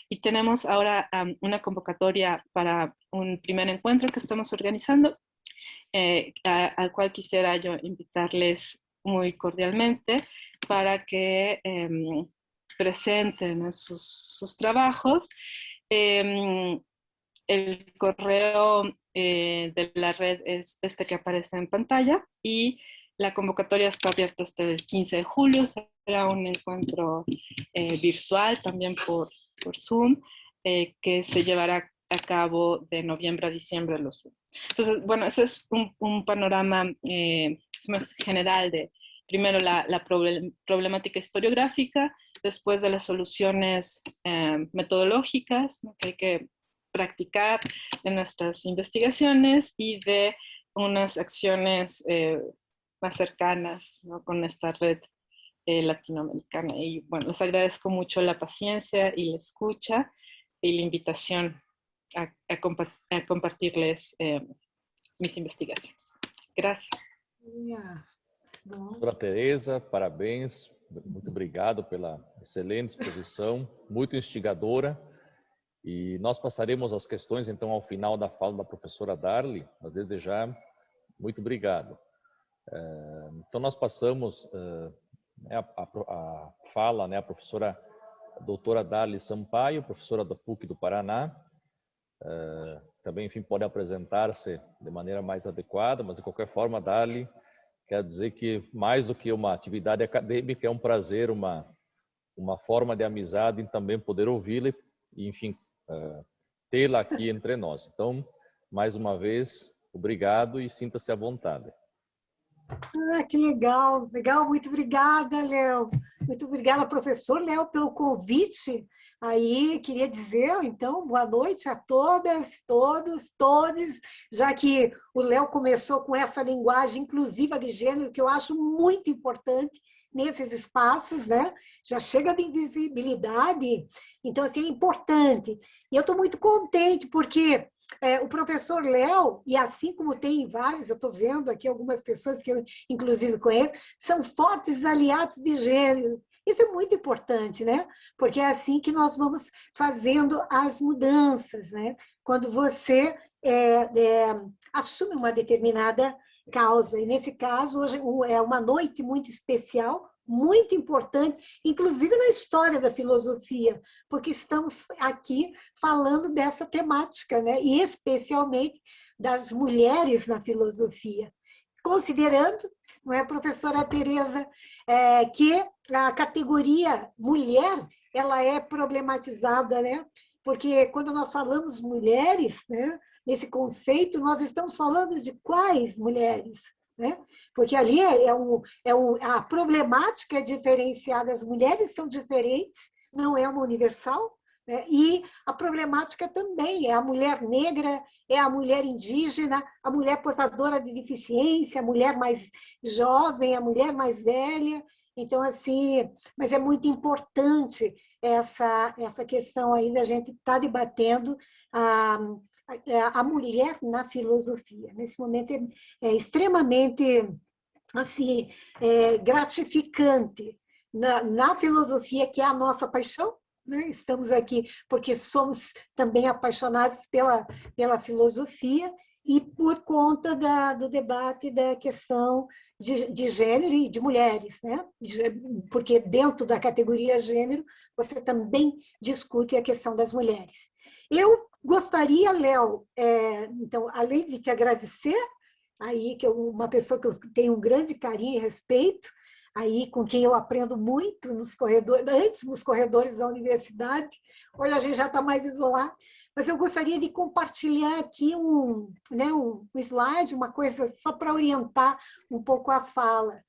Speaker 3: Y tenemos ahora una convocatoria para un primer encuentro que estamos organizando, al cual quisiera yo invitarles muy cordialmente para que presenten sus trabajos. El correo de la red es este que aparece en pantalla y la convocatoria está abierta hasta el 15 de julio. Será un encuentro virtual también por Zoom que se llevará a cabo de noviembre a diciembre los lunes. Entonces, bueno, ese es un panorama general de, primero, la problemática historiográfica, después de las soluciones metodológicas, ¿no?, que hay que practicar en nuestras investigaciones y de unas acciones más cercanas, ¿no?, con esta red latinoamericana. Y bueno, les agradezco mucho la paciencia y la escucha y la invitación a compartirles mis investigaciones. Gracias.
Speaker 1: Doutora Tereza, parabéns. Muito obrigado pela excelente exposição, muito instigadora. E nós passaremos as questões, então, ao final da fala da professora Darly, mas desde já, muito obrigado. Então, nós passamos a fala, né, a professora doutora Darly Sampaio, professora da PUC do Paraná. Também, enfim, pode apresentar-se de maneira mais adequada, mas, de qualquer forma, Darly, quero dizer que, mais do que uma atividade acadêmica, é um prazer, uma forma de amizade em também poder ouvi-la e, enfim, tê-la aqui entre nós. Então, mais uma vez, obrigado e sinta-se à vontade.
Speaker 4: Que legal, legal, muito obrigada, Léo. Muito obrigada, professor Léo, pelo convite. Aí, queria dizer, então, boa noite a todas, todos, todes, já que o Léo começou com essa linguagem inclusiva de gênero, que eu acho muito importante nesses espaços, né? Já chega de invisibilidade, então, assim, é importante. E eu estou muito contente, porque o professor Léo, e assim como tem vários, eu estou vendo aqui algumas pessoas que eu, inclusive, conheço, são fortes aliados de gênero. Isso é muito importante, né? Porque é assim que nós vamos fazendo as mudanças, né? Quando você assume uma determinada causa. E, nesse caso, hoje é uma noite muito especial, muito importante, inclusive na história da filosofia, porque estamos aqui falando dessa temática, né? E especialmente das mulheres na filosofia. Considerando, não é, professora Tereza, que a categoria mulher ela é problematizada, né? porque quando nós falamos mulheres, né, nesse conceito, nós estamos falando de quais mulheres? Né? Porque ali a problemática é diferenciada, as mulheres são diferentes, não é uma universal, né? E a problemática também é a mulher negra, é a mulher indígena, a mulher portadora de deficiência, a mulher mais jovem, a mulher mais velha. Então, assim, mas é muito importante essa questão aí da gente estar debatendo a mulher na filosofia. Nesse momento é extremamente assim, gratificante na filosofia, que é a nossa paixão, né? Estamos aqui porque somos também apaixonados pela filosofia e por conta do debate da questão de gênero e de mulheres, né? Porque dentro da categoria gênero, você também discute a questão das mulheres. Eu gostaria, Léo, então, além de te agradecer, aí que uma pessoa que eu tenho um grande carinho e respeito, aí com quem eu aprendo muito nos corredores, antes nos corredores da universidade, hoje a gente já está mais isolado, mas eu gostaria de compartilhar aqui um slide, uma coisa só para orientar um pouco a fala.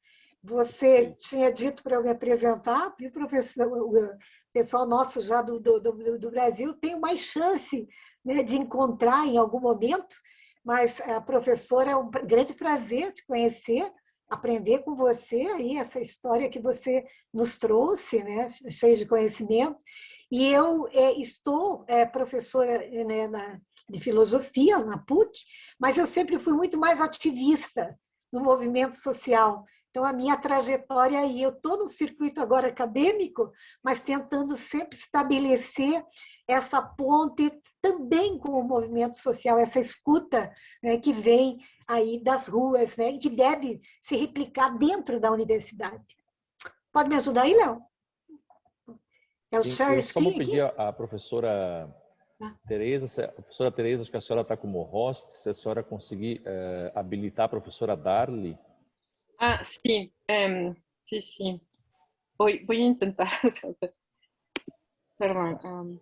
Speaker 4: Você tinha dito para eu me apresentar, e o professor, o pessoal nosso já do Brasil tem mais chance, né, de encontrar em algum momento, mas a professora, é um grande prazer te conhecer, aprender com você aí essa história que você nos trouxe, né, cheia de conhecimento. E eu estou professora, né, de filosofia na PUC, mas eu sempre fui muito mais ativista no movimento social. Então, a minha trajetória aí, eu estou no circuito agora acadêmico, mas tentando sempre estabelecer essa ponte também com o movimento social, essa escuta, né, que vem aí das ruas, né, e que deve se replicar dentro da universidade. Pode me ajudar aí, Léo?
Speaker 1: É o share screen aqui? Eu só vou pedir à professora Tereza, acho que a senhora está como host, se a senhora conseguir habilitar a professora Darly.
Speaker 3: Ah, sí, sí. Voy a intentar. Perdón.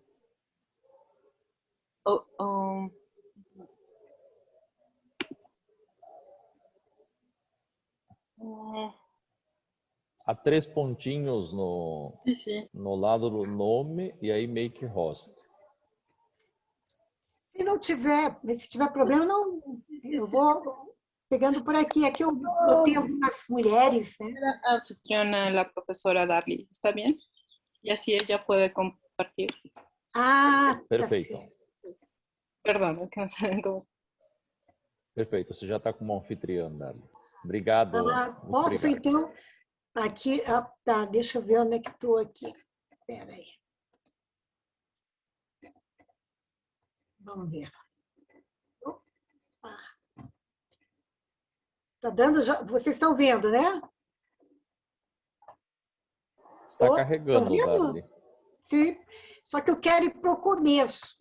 Speaker 1: Há 3 pontinhos no lado do nome e aí make host.
Speaker 4: Se tiver problema, não, eu vou pegando por aqui. Aqui eu tenho algumas mulheres, né?
Speaker 3: La anfitriona, la profesora Darly, ¿está bien? Y así ella puede compartir.
Speaker 4: Ah,
Speaker 1: perfeito.
Speaker 4: Tá.
Speaker 3: Perdão, que não sei como.
Speaker 1: Perfeito, você já está como anfitriã, Darly. Obrigado.
Speaker 4: Posso, obrigado. Então, aqui, tá, deixa eu ver onde é que estou aqui. Espera aí. Vamos ver. Está dando já? Vocês estão vendo, né?
Speaker 1: Está carregando, Darly.
Speaker 4: Sim, só que eu quero ir para o começo.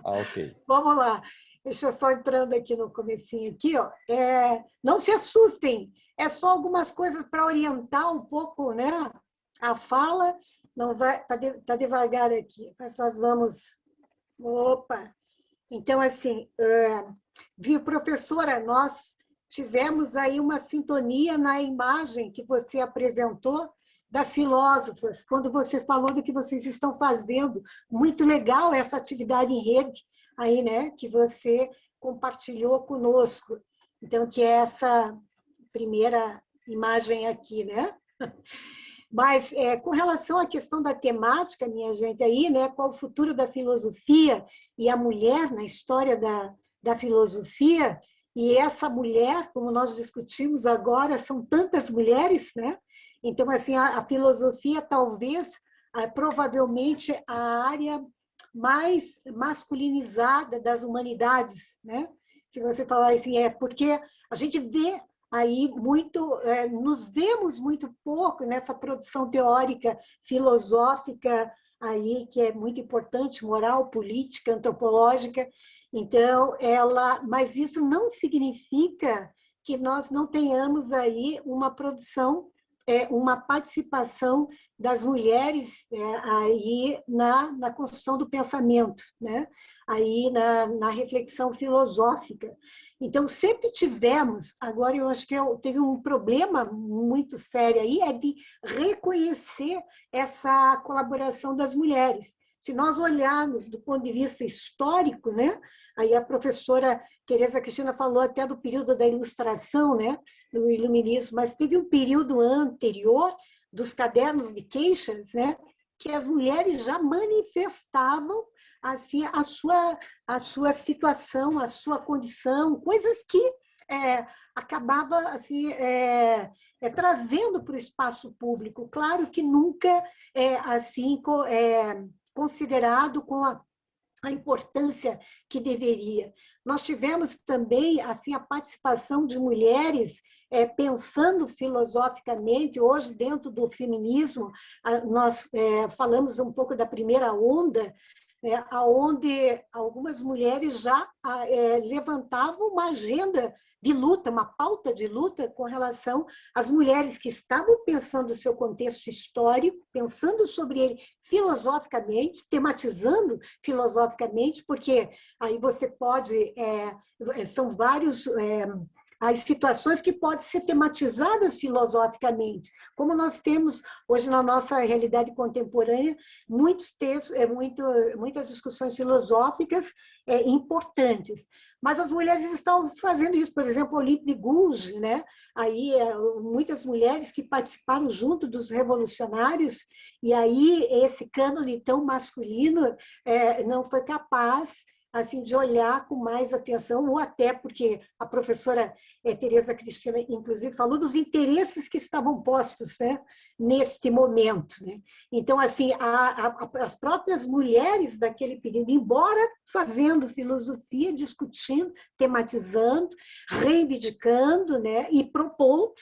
Speaker 1: Ok.
Speaker 4: Vamos lá. Deixa eu só entrando aqui no comecinho aqui, ó. Não se assustem, é só algumas coisas para orientar um pouco, né, a fala. Não vai, tá devagar aqui, mas nós vamos. Opa! Então, assim, viu, professora, nós tivemos aí uma sintonia na imagem que você apresentou das filósofas, quando você falou do que vocês estão fazendo. Muito legal essa atividade em rede aí, né, que você compartilhou conosco. Então, que é essa primeira imagem aqui, né? Mas, com relação à questão da temática, minha gente, aí, né, qual o futuro da filosofia e a mulher na história da filosofia, e essa mulher, como nós discutimos agora, são tantas mulheres, né? Então, assim, a filosofia talvez, provavelmente, a área mais masculinizada das humanidades, né? Se você falar assim, porque a gente vê aí muito, nos vemos muito pouco nessa produção teórica, filosófica, aí, que é muito importante, moral, política, antropológica. Então, mas isso não significa que nós não tenhamos aí uma produção uma participação das mulheres aí na construção do pensamento, né? Aí na reflexão filosófica. Então, sempre tivemos, agora eu acho que teve um problema muito sério aí, é de reconhecer essa colaboração das mulheres. Se nós olharmos do ponto de vista histórico, né? Aí a professora Tereza Cristina falou até do período da Ilustração, né? Do Iluminismo, mas teve um período anterior dos cadernos de queixas, né? Que as mulheres já manifestavam assim a sua situação, a sua condição, coisas que acabava assim trazendo para o espaço público. Claro que nunca assim considerado com a importância que deveria. Nós tivemos também assim a participação de mulheres pensando filosoficamente. Hoje, dentro do feminismo, nós falamos um pouco da primeira onda, onde algumas mulheres já levantavam uma agenda de luta, uma pauta de luta com relação às mulheres que estavam pensando o seu contexto histórico, pensando sobre ele filosoficamente, tematizando filosoficamente, porque aí você pode, são vários as situações que podem ser tematizadas filosoficamente, como nós temos hoje na nossa realidade contemporânea muitos textos, muitas discussões filosóficas importantes. Mas as mulheres estão fazendo isso, por exemplo, Olympe de Gouges, né? Aí muitas mulheres que participaram junto dos revolucionários, e aí esse cânone tão masculino não foi capaz assim de olhar com mais atenção, ou até porque a professora Tereza Cristina, inclusive, falou dos interesses que estavam postos, né, neste momento, né? Então, assim, as próprias mulheres daquele período, embora fazendo filosofia, discutindo, tematizando, reivindicando, né, e propondo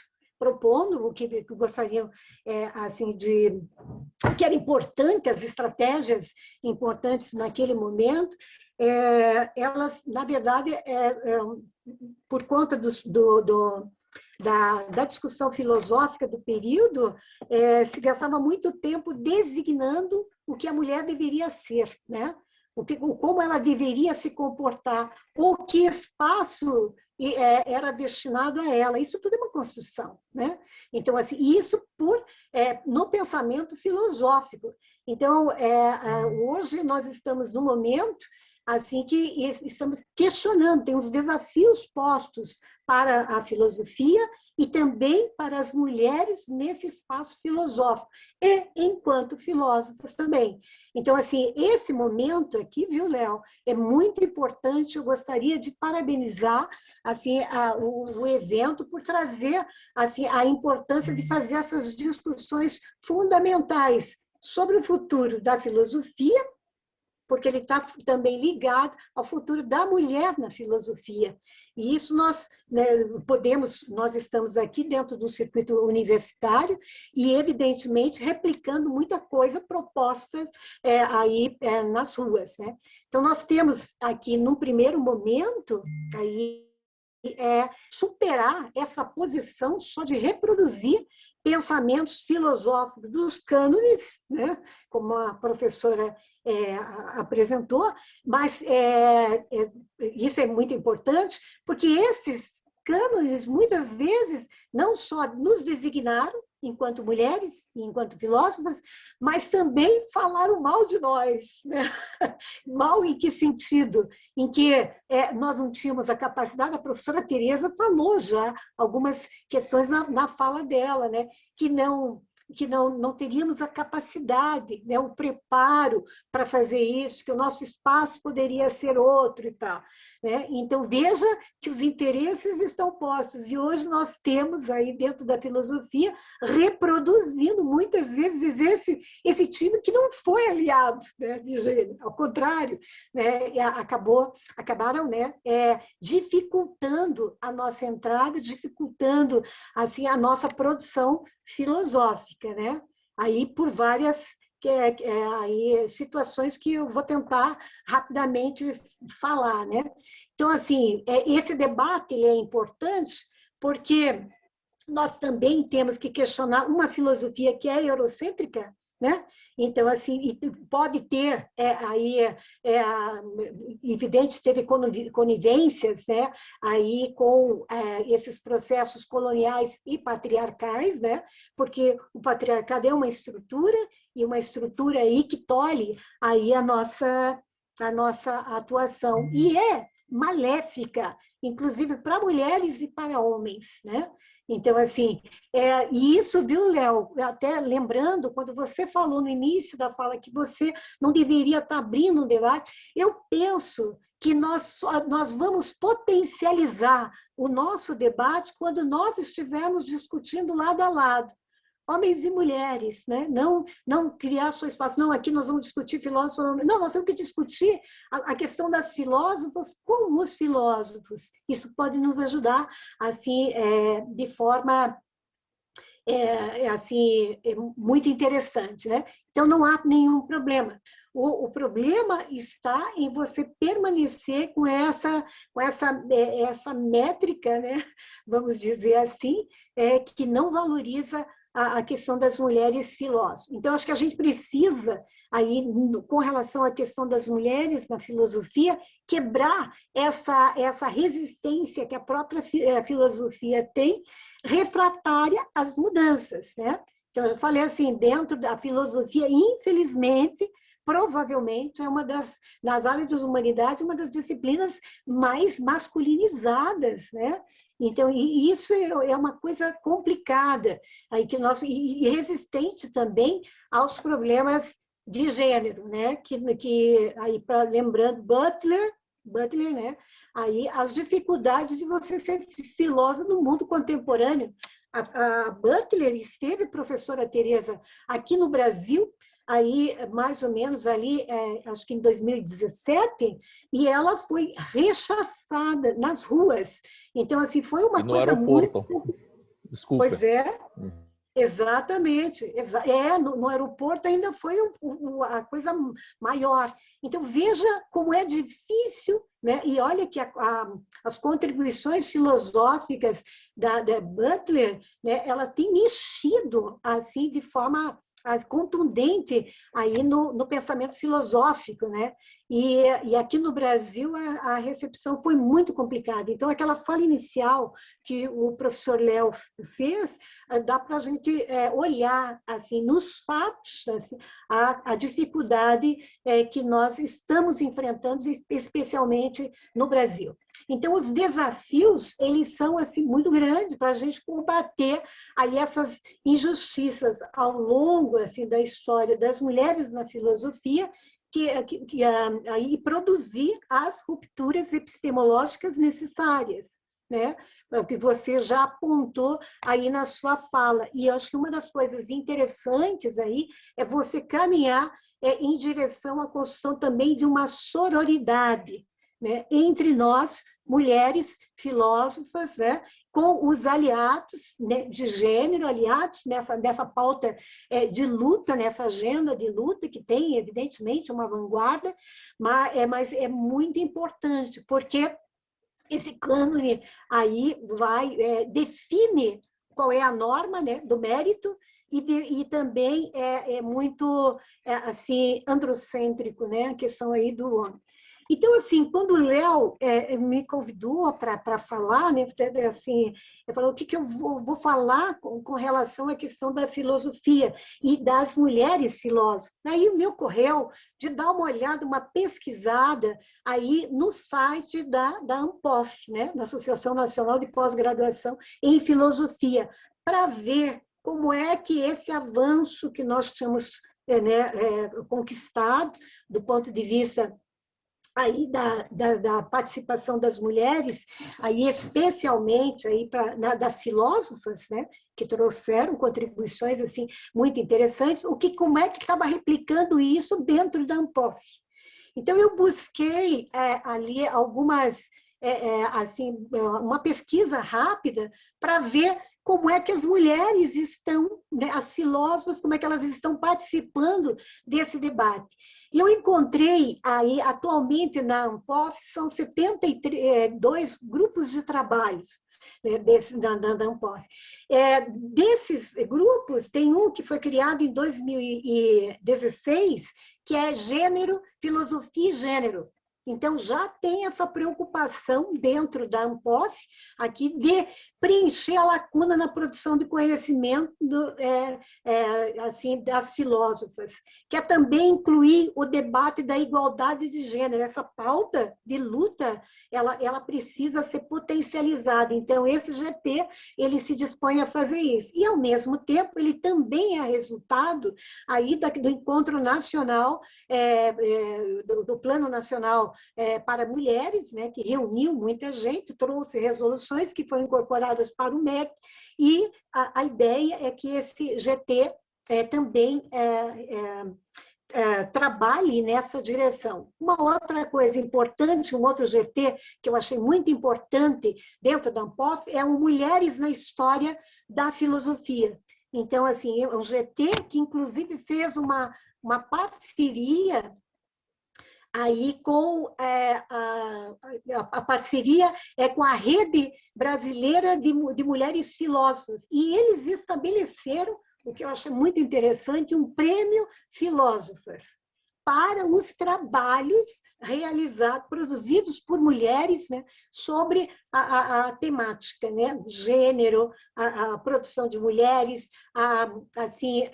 Speaker 4: o que gostariam assim que era importante, as estratégias importantes naquele momento, elas, na verdade, por conta da discussão filosófica do período, se gastava muito tempo designando o que a mulher deveria ser, né? Como ela deveria se comportar, ou que espaço era destinado a ela. Isso tudo é uma construção, né? Então, assim, isso no pensamento filosófico. Então, hoje nós estamos no momento assim que estamos questionando, tem os desafios postos para a filosofia e também para as mulheres nesse espaço filosófico, e enquanto filósofas também. Então, assim, esse momento aqui, viu, Léo, é muito importante. Eu gostaria de parabenizar assim, o evento por trazer assim, a importância de fazer essas discussões fundamentais sobre o futuro da filosofia, porque ele está também ligado ao futuro da mulher na filosofia. E isso nós nós estamos aqui dentro do circuito universitário e, evidentemente, replicando muita coisa proposta aí nas ruas, né? Então, nós temos aqui, num primeiro momento, aí, superar essa posição só de reproduzir pensamentos filosóficos dos cânones, né? Como a professora apresentou, mas isso é muito importante, porque esses cânones, muitas vezes, não só nos designaram enquanto mulheres, enquanto filósofas, mas também falaram mal de nós, né? Mal em que sentido? Em que nós não tínhamos a capacidade, a professora Tereza falou já algumas questões na fala dela, né? Que não teríamos a capacidade, né, o preparo para fazer isso, que o nosso espaço poderia ser outro e tal, né? Então, veja que os interesses estão postos, e hoje nós temos aí dentro da filosofia reproduzindo muitas vezes esse time que não foi aliado, né, de gênero, ao contrário, né, acabaram, né, dificultando a nossa entrada, dificultando assim, a nossa produção filosófica, né? Aí por várias aí, situações que eu vou tentar rapidamente falar, né? Então, assim, esse debate ele é importante porque nós também temos que questionar uma filosofia que é eurocêntrica, né? Então, assim, pode ter, evidente, teve conivências, né? Aí com esses processos coloniais e patriarcais, né? Porque o patriarcado é uma estrutura, e uma estrutura aí que tolhe aí a nossa atuação. E é maléfica, inclusive para mulheres e para homens, né? Então, assim, e isso, viu, Léo, até lembrando, quando você falou no início da fala que você não deveria estar abrindo um debate, eu penso que nós vamos potencializar o nosso debate quando nós estivermos discutindo lado a lado. Homens e mulheres, né? Não criar seu espaço. Não, aqui nós vamos discutir filósofos. Não, nós temos que discutir a questão das filósofas com os filósofos. Isso pode nos ajudar, assim, de forma muito interessante, né? Então, não há nenhum problema. O problema está em você permanecer com essa métrica, né? Vamos dizer assim, que não valoriza a questão das mulheres filósofas. Então, acho que a gente precisa, aí, com relação à questão das mulheres na filosofia, quebrar essa resistência que a própria filosofia tem, refratária às mudanças, né? Então, eu falei assim, dentro da filosofia, infelizmente, provavelmente é nas áreas de humanidade, uma das disciplinas mais masculinizadas, né? Então, isso é uma coisa complicada, aí que e resistente também aos problemas de gênero, né? Aí, lembrando Butler, né? Aí, as dificuldades de você ser filósofo no mundo contemporâneo. A Butler esteve, professora Tereza, aqui no Brasil, aí mais ou menos ali, acho que em 2017, e ela foi rechaçada nas ruas. Então, assim, foi uma coisa
Speaker 1: aeroporto.
Speaker 4: Muito...
Speaker 1: Desculpa.
Speaker 4: Pois é, exatamente. No aeroporto ainda foi a coisa maior. Então, veja como é difícil, né? E olha que as contribuições filosóficas da Butler, né, ela tem mexido assim de forma contundente aí no pensamento filosófico, né? E aqui no Brasil a recepção foi muito complicada. Então, aquela fala inicial que o professor Léo fez, dá para a gente olhar assim, nos fatos assim, a dificuldade que nós estamos enfrentando, especialmente no Brasil. Então, os desafios, eles são assim, muito grandes para a gente combater aí essas injustiças ao longo assim, da história das mulheres na filosofia, aí produzir as rupturas epistemológicas necessárias, né? O que você já apontou aí na sua fala. E eu acho que uma das coisas interessantes aí é você caminhar em direção à construção também de uma sororidade, né, entre nós, mulheres filósofas, né, com os aliados, né, de gênero, aliados nessa pauta de luta, nessa agenda de luta, que tem, evidentemente, uma vanguarda, mas é muito importante, porque esse cânone aí define qual é a norma, né, do mérito, e também é muito assim, androcêntrico, né, a questão aí do homem. Então, assim, quando o Léo me convidou para falar, né, assim, eu falei, o que eu vou falar com relação à questão da filosofia e das mulheres filósofas? Aí me ocorreu de dar uma olhada, uma pesquisada aí no site da ANPOF, né, da Associação Nacional de Pós-Graduação em Filosofia, para ver como é que esse avanço que nós tínhamos conquistado do ponto de vista aí da participação das mulheres, aí especialmente aí das filósofas, né, que trouxeram contribuições assim muito interessantes, como é que estava replicando isso dentro da ANPOF. Então eu busquei ali algumas assim uma pesquisa rápida para ver como é que as mulheres estão, né, as filósofas, como é que elas estão participando desse debate. E eu encontrei aí, atualmente na ANPOF, são 72 grupos de trabalhos. né, da Ampof. Desses grupos, tem um que foi criado em 2016, que é Gênero, Filosofia e Gênero. Então, já tem essa preocupação dentro da Ampof, aqui, de preencher a lacuna na produção de conhecimento assim, das filósofas, que é também incluir o debate da igualdade de gênero. Essa pauta de luta, ela precisa ser potencializada. Então, esse GT, ele se dispõe a fazer isso. E, ao mesmo tempo, ele também é resultado aí do Encontro Nacional, do Plano Nacional para Mulheres, né, que reuniu muita gente, trouxe resoluções que foram incorporadas para o MEC, e a ideia é que esse GT também trabalhe nessa direção. Uma outra coisa importante, um outro GT que eu achei muito importante dentro da Ampof é o Mulheres na História da Filosofia. Então, assim, é um GT que, inclusive, fez uma parceria aí com a parceria com a Rede Brasileira de Mulheres Filósofas. E eles estabeleceram, o que eu acho muito interessante, um prêmio Filósofas para os trabalhos realizados, produzidos por mulheres, né, sobre a temática, né, gênero, a produção de mulheres, assim,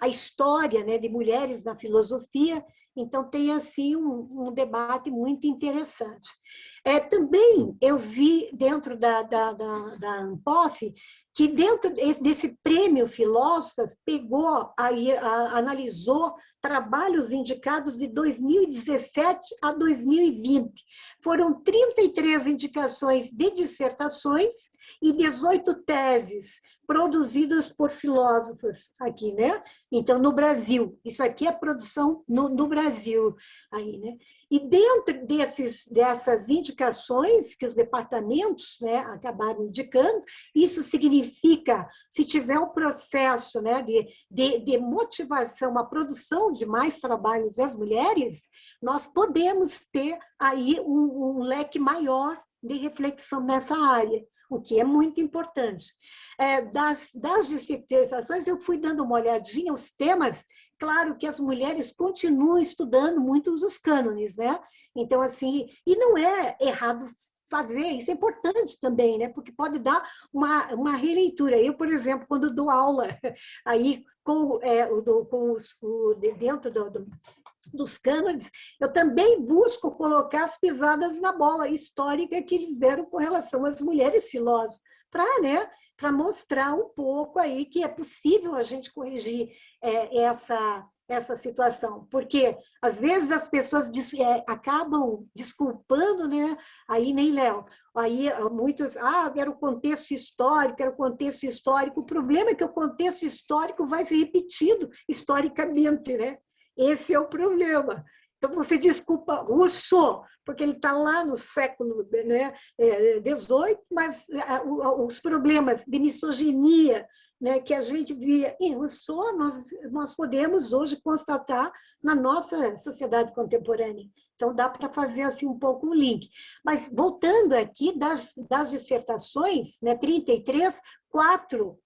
Speaker 4: a história, né, de mulheres na filosofia. Então, tem assim um debate muito interessante. Também eu vi dentro da Ampof que dentro desse prêmio Filósofas analisou trabalhos indicados de 2017 a 2020. Foram 33 indicações de dissertações e 18 teses produzidas por filósofos aqui, né? Então, no Brasil. Isso aqui é produção no Brasil, aí, né? E dentro dessas indicações que os departamentos, né, acabaram indicando, isso significa, se tiver um processo, né, de motivação, a produção de mais trabalhos das mulheres, nós podemos ter aí um leque maior de reflexão nessa área, o que é muito importante. Das dissertações, eu fui dando uma olhadinha, os temas. Claro que as mulheres continuam estudando muitos os cânones, né? Então, assim, e não é errado fazer, isso é importante também, né? Porque pode dar uma releitura. Eu, por exemplo, quando dou aula aí dentro dos cânones, eu também busco colocar as pisadas na bola histórica que eles deram com relação às mulheres filósofas, para mostrar um pouco aí que é possível a gente corrigir essa situação, porque às vezes as pessoas acabam desculpando, né? Aí nem Léo, aí muitos, era o contexto histórico, o problema é que o contexto histórico vai ser repetido historicamente, né? Esse é o problema. Então, você desculpa Rousseau, porque ele está lá no século, né, XVIII, mas os problemas de misoginia, né, que a gente via em Rousseau, nós podemos hoje constatar na nossa sociedade contemporânea. Então, dá para fazer assim, um pouco um link. Mas, voltando aqui das dissertações, né, 33, quatro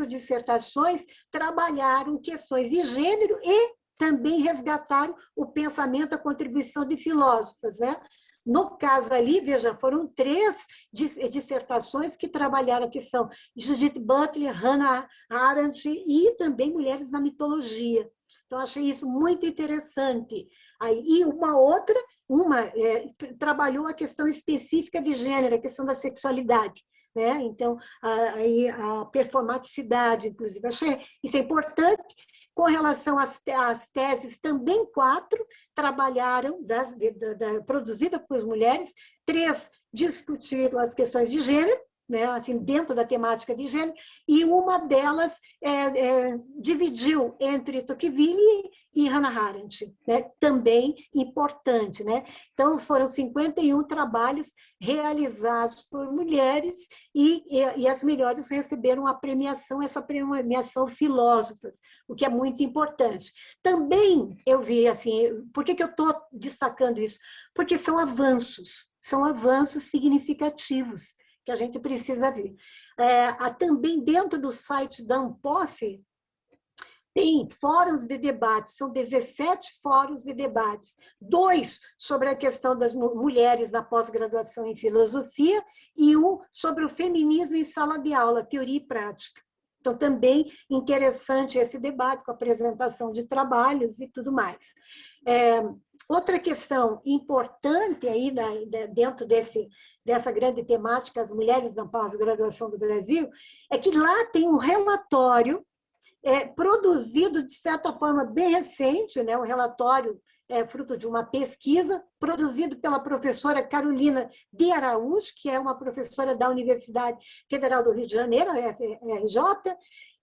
Speaker 4: dissertações trabalharam questões de gênero e também resgataram o pensamento, a contribuição de filósofos, né? No caso ali, veja, foram 3 dissertações que trabalharam, que são Judith Butler, Hannah Arendt e também Mulheres na Mitologia. Então, achei isso muito interessante. Aí, e uma outra, trabalhou a questão específica de gênero, a questão da sexualidade, né? Então, a performaticidade, inclusive. Achei isso é importante. Com relação às teses, também 4 trabalharam, produzidas por mulheres, 3 discutiram as questões de gênero, né, assim, dentro da temática de gênero, e uma delas dividiu entre Tocqueville e Hannah Arendt, né, também importante, né? Então, foram 51 trabalhos realizados por mulheres e as melhores receberam a premiação, essa premiação filósofas, o que é muito importante. Também eu vi, assim, por que eu estou destacando isso? Porque são avanços significativos que a gente precisa ver. Também dentro do site da ANPOF, tem fóruns de debate, são 17 fóruns de debates, 2 sobre a questão das mulheres na pós-graduação em filosofia e 1 sobre o feminismo em sala de aula, teoria e prática. Então, também interessante esse debate com a apresentação de trabalhos e tudo mais. Outra questão importante aí dentro dessa grande temática, as mulheres na pós-graduação do Brasil, é que lá tem um relatório produzido, de certa forma, bem recente, né? Um relatório fruto de uma pesquisa, produzido pela professora Carolina de Araújo, que é uma professora da Universidade Federal do Rio de Janeiro, a FRJ,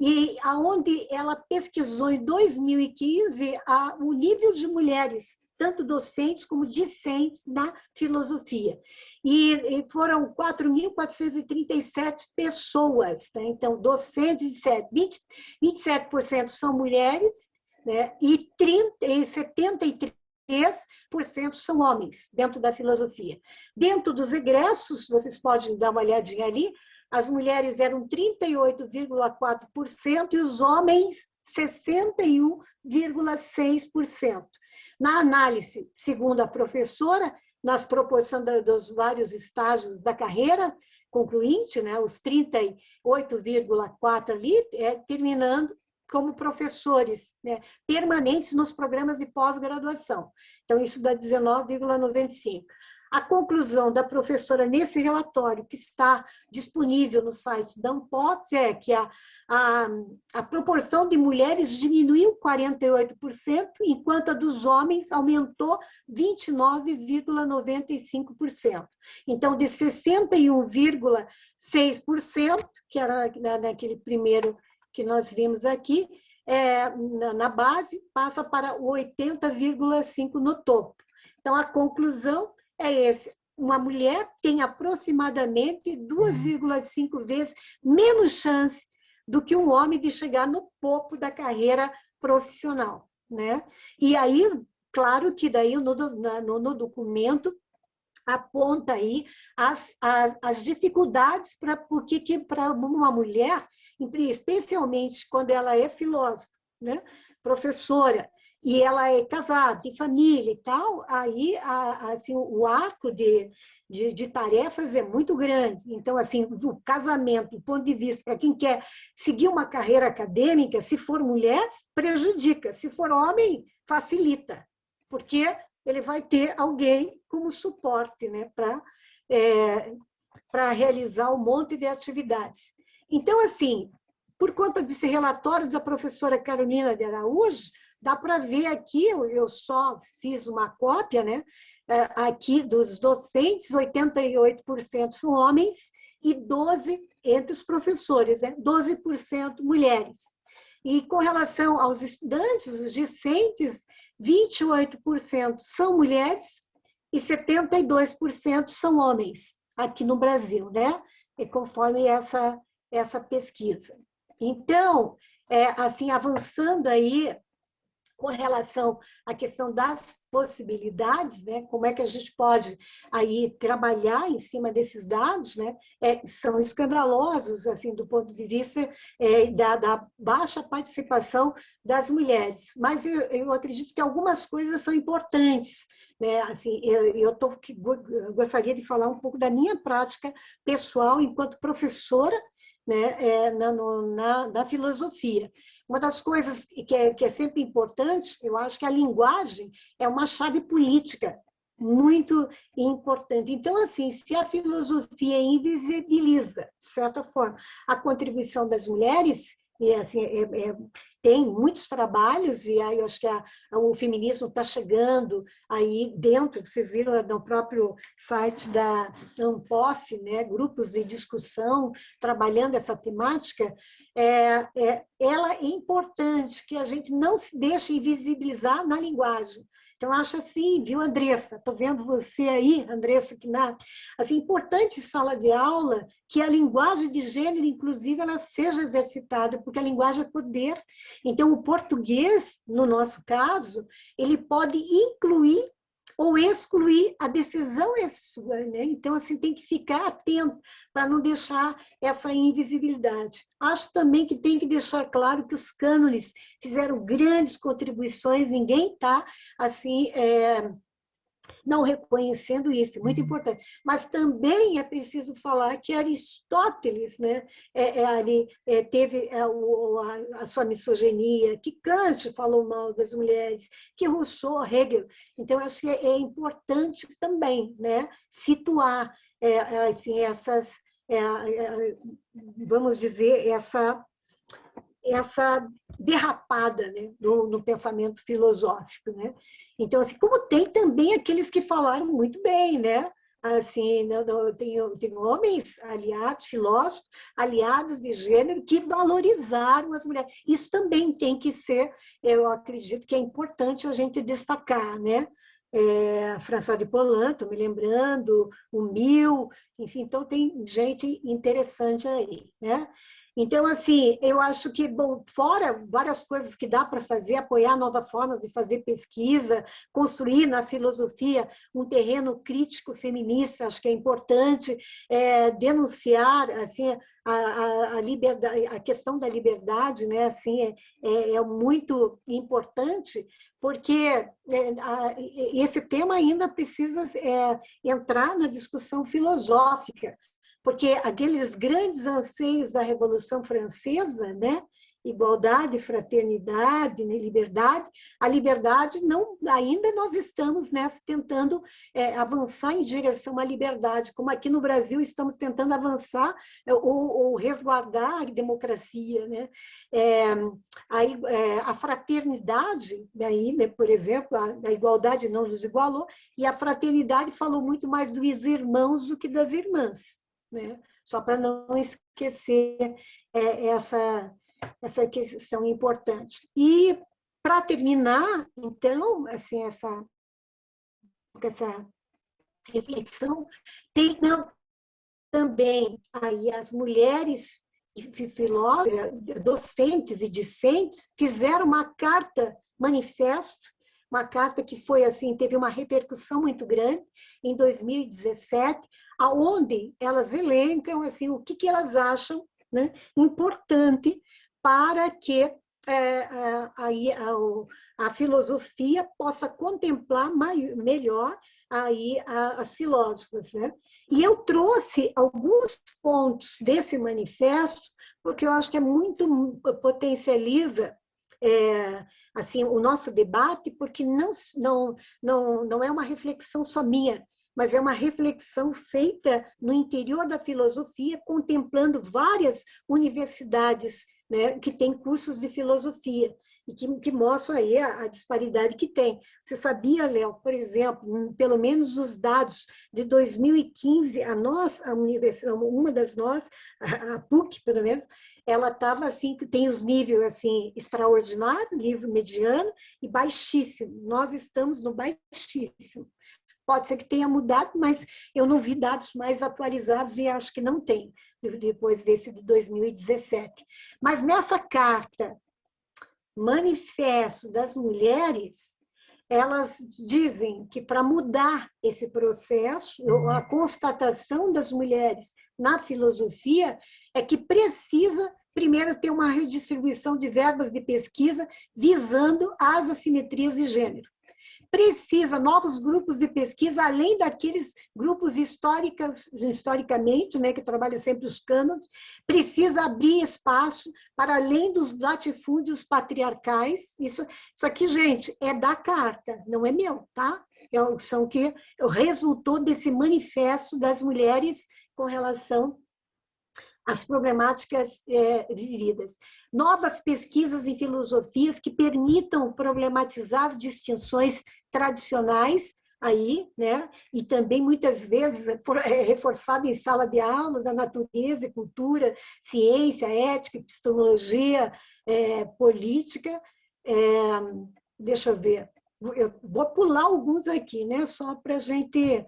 Speaker 4: e aonde ela pesquisou em 2015 o nível de mulheres, tanto docentes como discentes na filosofia. E foram 4.437 pessoas, né? Então, docentes, 27% são mulheres, né? E 73% são homens, dentro da filosofia. Dentro dos egressos, vocês podem dar uma olhadinha ali, as mulheres eram 38,4% e os homens 61,6%. Na análise, segundo a professora, nas proporções dos vários estágios da carreira concluinte, né, os 38,4% ali, terminando como professores, né, permanentes nos programas de pós-graduação. Então, isso dá 19,95%. A conclusão da professora nesse relatório, que está disponível no site da ANPOF, é que a proporção de mulheres diminuiu 48%, enquanto a dos homens aumentou 29,95%. Então, de 61,6%, que era naquele primeiro que nós vimos aqui, na base, passa para 80,5% no topo. Então, a conclusão é esse: uma mulher tem aproximadamente 2,5 vezes menos chance do que um homem de chegar no topo da carreira profissional, né? E aí, claro que daí no documento aponta aí as dificuldades para uma mulher, especialmente quando ela é filósofa, né? Professora, e ela é casada, tem família e tal, aí assim, o arco de tarefas é muito grande. Então, assim, do casamento, do ponto de vista, para quem quer seguir uma carreira acadêmica, se for mulher, prejudica. Se for homem, facilita, porque ele vai ter alguém como suporte, né, para realizar um monte de atividades. Então, assim, por conta desse relatório da professora Carolina de Araújo, dá para ver aqui, eu só fiz uma cópia, né? Aqui dos docentes, 88% são homens e 12% entre os professores, né? 12% mulheres. E com relação aos estudantes, os discentes, 28% são mulheres e 72% são homens aqui no Brasil, né? E conforme essa pesquisa. Então, assim, avançando aí, com relação à questão das possibilidades, né? Como é que a gente pode aí trabalhar em cima desses dados, né? São escandalosos, assim, do ponto de vista da baixa participação das mulheres. Mas eu acredito que algumas coisas são importantes, né? Assim, eu gostaria de falar um pouco da minha prática pessoal enquanto professora, né? Na filosofia. Uma das coisas que é sempre importante, eu acho que a linguagem é uma chave política muito importante. Então, assim, se a filosofia invisibiliza, de certa forma, a contribuição das mulheres, e assim, tem muitos trabalhos, e aí eu acho que o feminismo está chegando aí dentro, vocês viram no próprio site da ANPOF, né, grupos de discussão trabalhando essa temática, ela é importante que a gente não se deixe invisibilizar na linguagem. Então, acho assim, viu, Andressa? Estou vendo você aí, Andressa, que assim, importante em sala de aula que a linguagem de gênero, inclusive, ela seja exercitada, porque a linguagem é poder. Então, o português, no nosso caso, ele pode incluir ou excluir, a decisão é sua, né? Então, assim, tem que ficar atento para não deixar essa invisibilidade. Acho também que tem que deixar claro que os cânones fizeram grandes contribuições, ninguém está, assim, não reconhecendo isso, é muito importante. Mas também é preciso falar que Aristóteles, né, teve a sua misoginia, que Kant falou mal das mulheres, que Rousseau, Hegel. Então, acho que é importante também, né, situar assim, essas, vamos dizer, essa derrapada, né, no pensamento filosófico, né? Então, assim, como tem também aqueles que falaram muito bem, né? Assim, tem homens aliados, filósofos, aliados de gênero, que valorizaram as mulheres. Isso também tem que ser, eu acredito que é importante a gente destacar, né? François de Paulin, estou me lembrando, o Mill, enfim, então tem gente interessante aí, né? Então, assim, eu acho que, bom, fora várias coisas que dá para fazer, apoiar novas formas de fazer pesquisa, construir na filosofia um terreno crítico feminista, acho que é importante, denunciar, assim, a liberdade, a questão da liberdade, né, assim, é muito importante, porque esse tema ainda precisa entrar na discussão filosófica, porque aqueles grandes anseios da Revolução Francesa, né? Igualdade, fraternidade, né? Liberdade, a liberdade não, ainda nós estamos tentando avançar em direção à liberdade, como aqui no Brasil estamos tentando avançar ou resguardar a democracia, né? A fraternidade, daí, né, por exemplo, a igualdade não nos igualou, e a fraternidade falou muito mais dos irmãos do que das irmãs. Né? Só para não esquecer essa questão importante. E, para terminar, então, assim, essa reflexão, tem também aí as mulheres filósofas, docentes e discentes, fizeram uma carta manifesto, uma carta que foi assim, teve uma repercussão muito grande em 2017, aonde elas elencam assim o que elas acham, né, importante para que a filosofia possa contemplar melhor aí as filósofas, né? E eu trouxe alguns pontos desse manifesto porque eu acho que é muito potencializa assim, o nosso debate, porque não é uma reflexão só minha, mas é uma reflexão feita no interior da filosofia, contemplando várias universidades, né, que têm cursos de filosofia, e que mostram aí a disparidade que tem. Você sabia, Léo, por exemplo, pelo menos os dados de 2015, a universidade, uma das nós, a PUC, pelo menos, ela estava assim, que tem os níveis assim, extraordinário, nível mediano e baixíssimo. Nós estamos no baixíssimo. Pode ser que tenha mudado, mas eu não vi dados mais atualizados e acho que não tem, depois desse de 2017. Mas nessa carta, Manifesto das Mulheres, elas dizem que para mudar esse processo, a constatação das mulheres na filosofia é que precisa, primeiro, ter uma redistribuição de verbas de pesquisa visando as assimetrias de gênero. Precisa novos grupos de pesquisa, além daqueles grupos historicamente, né, que trabalham sempre os cânones, precisa abrir espaço para além dos latifúndios patriarcais. Isso aqui, gente, é da carta, não é meu, tá? São que resultou desse manifesto das mulheres com relação as problemáticas vividas. Novas pesquisas em filosofias que permitam problematizar distinções tradicionais aí, né? E também muitas vezes reforçado em sala de aula da natureza e cultura, ciência, ética, epistemologia, política. Deixa eu ver, eu vou pular alguns aqui, né? Só para a gente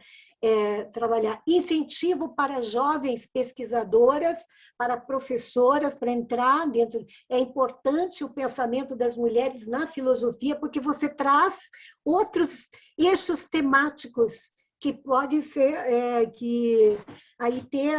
Speaker 4: trabalhar. Incentivo para jovens pesquisadoras, para professoras, para entrar dentro. É importante o pensamento das mulheres na filosofia, porque você traz outros eixos temáticos que podem ser, que aí ter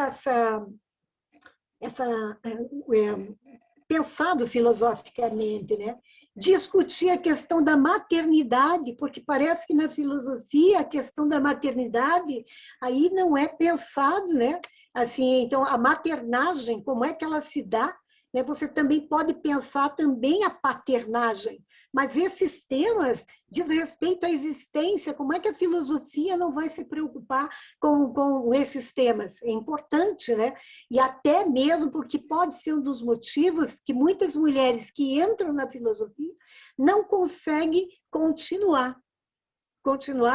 Speaker 4: pensado filosoficamente, né? Discutir a questão da maternidade, porque parece que na filosofia a questão da maternidade aí não é pensado, né? Assim, então a maternagem, como é que ela se dá, né? Você também pode pensar também a paternagem, mas esses temas diz respeito à existência, como é que a filosofia não vai se preocupar com esses temas? É importante, né? E até mesmo porque pode ser um dos motivos que muitas mulheres que entram na filosofia não conseguem continuar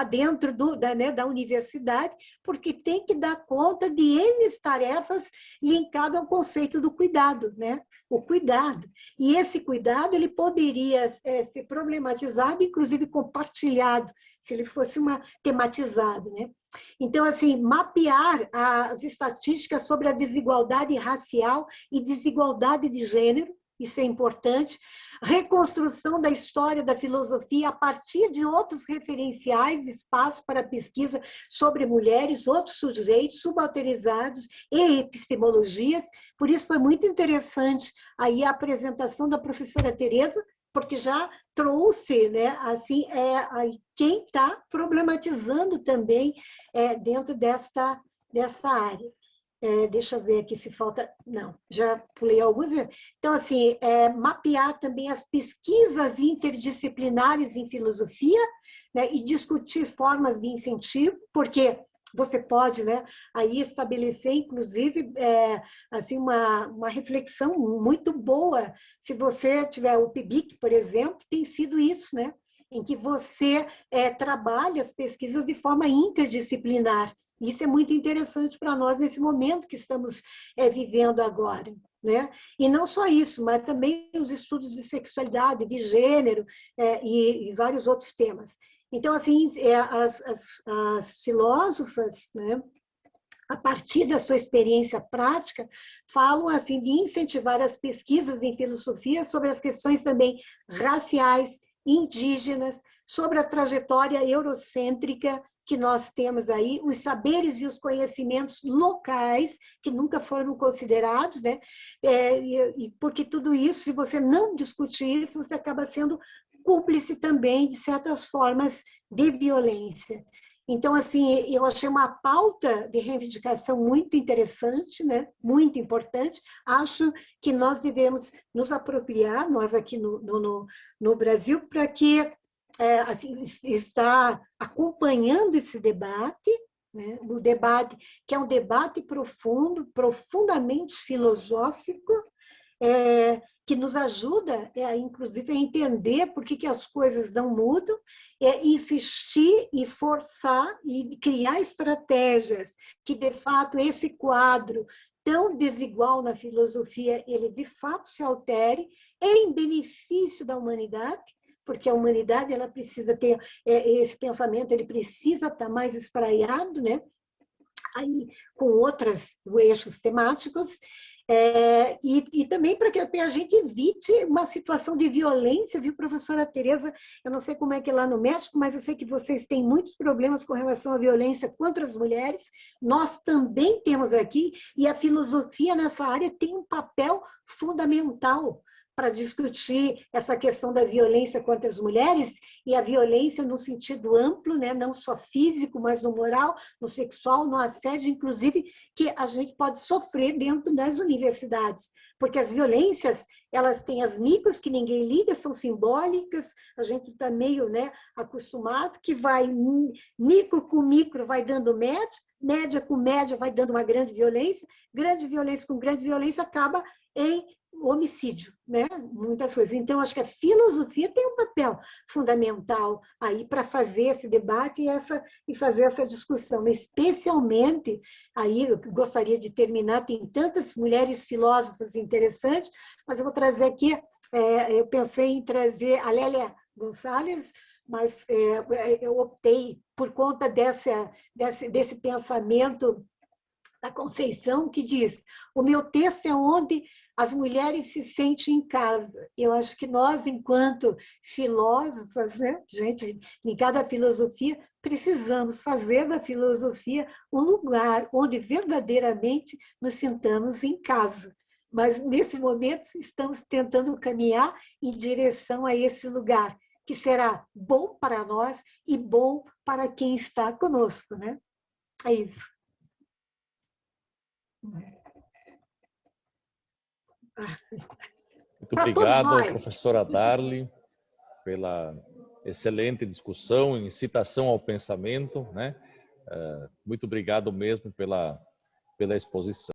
Speaker 4: dentro da universidade, porque tem que dar conta de N tarefas linkadas ao conceito do cuidado, né? O cuidado. E esse cuidado ele poderia ser problematizado, inclusive compartilhado, se ele fosse tematizado, né? Então, assim, mapear as estatísticas sobre a desigualdade racial e desigualdade de gênero, isso é importante. Reconstrução da história da filosofia a partir de outros referenciais, espaço para pesquisa sobre mulheres, outros sujeitos subalternizados e epistemologias. Por isso foi muito interessante aí a apresentação da professora Tereza, porque já trouxe, né, assim, quem está problematizando também dentro dessa área. Deixa eu ver aqui se falta... Não, já pulei alguns. Então, assim, mapear também as pesquisas interdisciplinares em filosofia, né, e discutir formas de incentivo, porque você pode, né, aí estabelecer, inclusive, assim, uma reflexão muito boa. Se você tiver o PIBIC, por exemplo, tem sido isso, né, em que você trabalha as pesquisas de forma interdisciplinar. Isso é muito interessante para nós nesse momento que estamos vivendo agora, né? E não só isso, mas também os estudos de sexualidade, de gênero e vários outros temas. Então, assim, as filósofas, né, a partir da sua experiência prática, falam assim de incentivar as pesquisas em filosofia sobre as questões também raciais, indígenas, sobre a trajetória eurocêntrica que nós temos aí, os saberes e os conhecimentos locais, que nunca foram considerados, né? Porque tudo isso, se você não discutir isso, você acaba sendo cúmplice também de certas formas de violência. Então, assim, eu achei uma pauta de reivindicação muito interessante, né? Muito importante. Acho que nós devemos nos apropriar, nós aqui no Brasil, para que assim, está acompanhando esse debate, né? O debate que é um debate profundo, profundamente filosófico, que nos ajuda, inclusive, a entender por que as coisas não mudam, insistir e forçar e criar estratégias que, de fato, esse quadro tão desigual na filosofia, ele, de fato, se altere em benefício da humanidade, porque a humanidade ela precisa ter esse pensamento, ele precisa estar mais espraiado, né? Aí, com outros eixos temáticos, e também para que a gente evite uma situação de violência, viu, professora Tereza? Eu não sei como é que é lá no México, mas eu sei que vocês têm muitos problemas com relação à violência contra as mulheres. Nós também temos aqui, e a filosofia nessa área tem um papel fundamental para discutir essa questão da violência contra as mulheres, e a violência no sentido amplo, né? Não só físico, mas no moral, no sexual, no assédio, inclusive, que a gente pode sofrer dentro das universidades. Porque as violências, elas têm as micros, que ninguém liga, são simbólicas, a gente está meio, né, acostumado, que vai micro com micro vai dando média, média com média vai dando uma grande violência com grande violência acaba em homicídio, né? Muitas coisas. Então, acho que a filosofia tem um papel fundamental aí para fazer esse debate e fazer essa discussão, especialmente, aí eu gostaria de terminar, tem tantas mulheres filósofas interessantes, mas eu vou trazer aqui, eu pensei em trazer a Lélia Gonçalves, mas eu optei por conta desse pensamento da Conceição, que diz: o meu texto é onde as mulheres se sentem em casa. Eu acho que nós, enquanto filósofas, né, gente, em cada filosofia, precisamos fazer da filosofia um lugar onde verdadeiramente nos sintamos em casa. Mas, nesse momento, estamos tentando caminhar em direção a esse lugar, que será bom para nós e bom para quem está conosco, né? É isso.
Speaker 1: Muito obrigado, professora Darly, pela excelente discussão, incitação ao pensamento, né? Muito obrigado mesmo pela exposição.